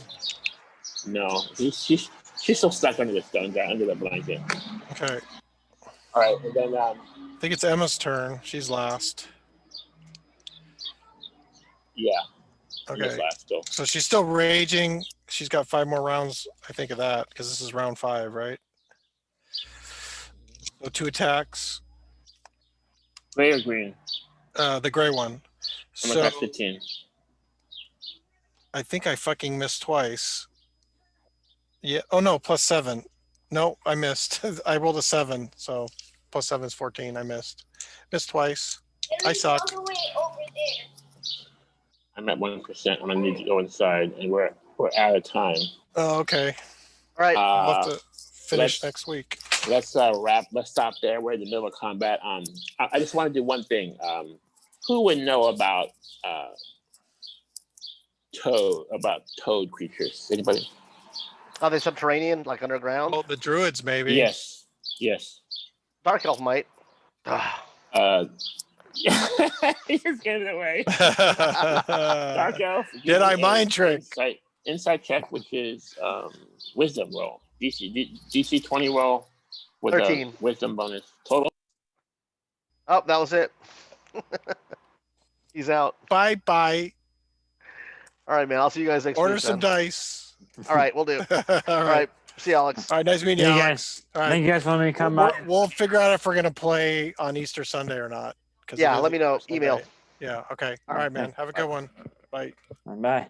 No, she's still stuck under the stone giant, under the blanket. Okay. All right, and then I think it's Emma's turn. She's last. Yeah. Okay. So she's still raging. She's got 5 more rounds, I think, of that, because this is round 5, right? So 2 attacks. Gray or green? The gray one. So 15. I think I fucking missed twice. Yeah. Oh no, plus 7. No, I missed. I rolled a 7, so plus 7 is 14. I missed. Missed twice. I suck. All the way over there. I'm at 1%. I'm gonna need to go inside, and we're out of time. Oh, okay. All right. We'll have to finish next week. Let's wrap. Let's stop there. We're in the middle of combat. I just want to do one thing. Who would know about toad creatures? Anybody? Are they subterranean, like underground? Oh, the druids, maybe. Yes. Dark elf might. He just gave it away. Dark elf. Jedi mind trick. Insight check, which is wisdom roll. DC 20 roll with 13. A wisdom bonus. Total. Oh, that was it. He's out. Bye. All right, man. I'll see you guys next Order week. some Then. dice. All right, we'll do. All All right. right. See you, Alex. All right. Nice meeting you, Hey, Alex. All right. Thank you guys for letting me come by. We'll figure out if we're gonna play on Easter Sunday or not. 'Cause it Yeah, is let me know. Easter Email. Sunday. Yeah. Okay. All All right, right, man. Have a good one. Bye. Bye.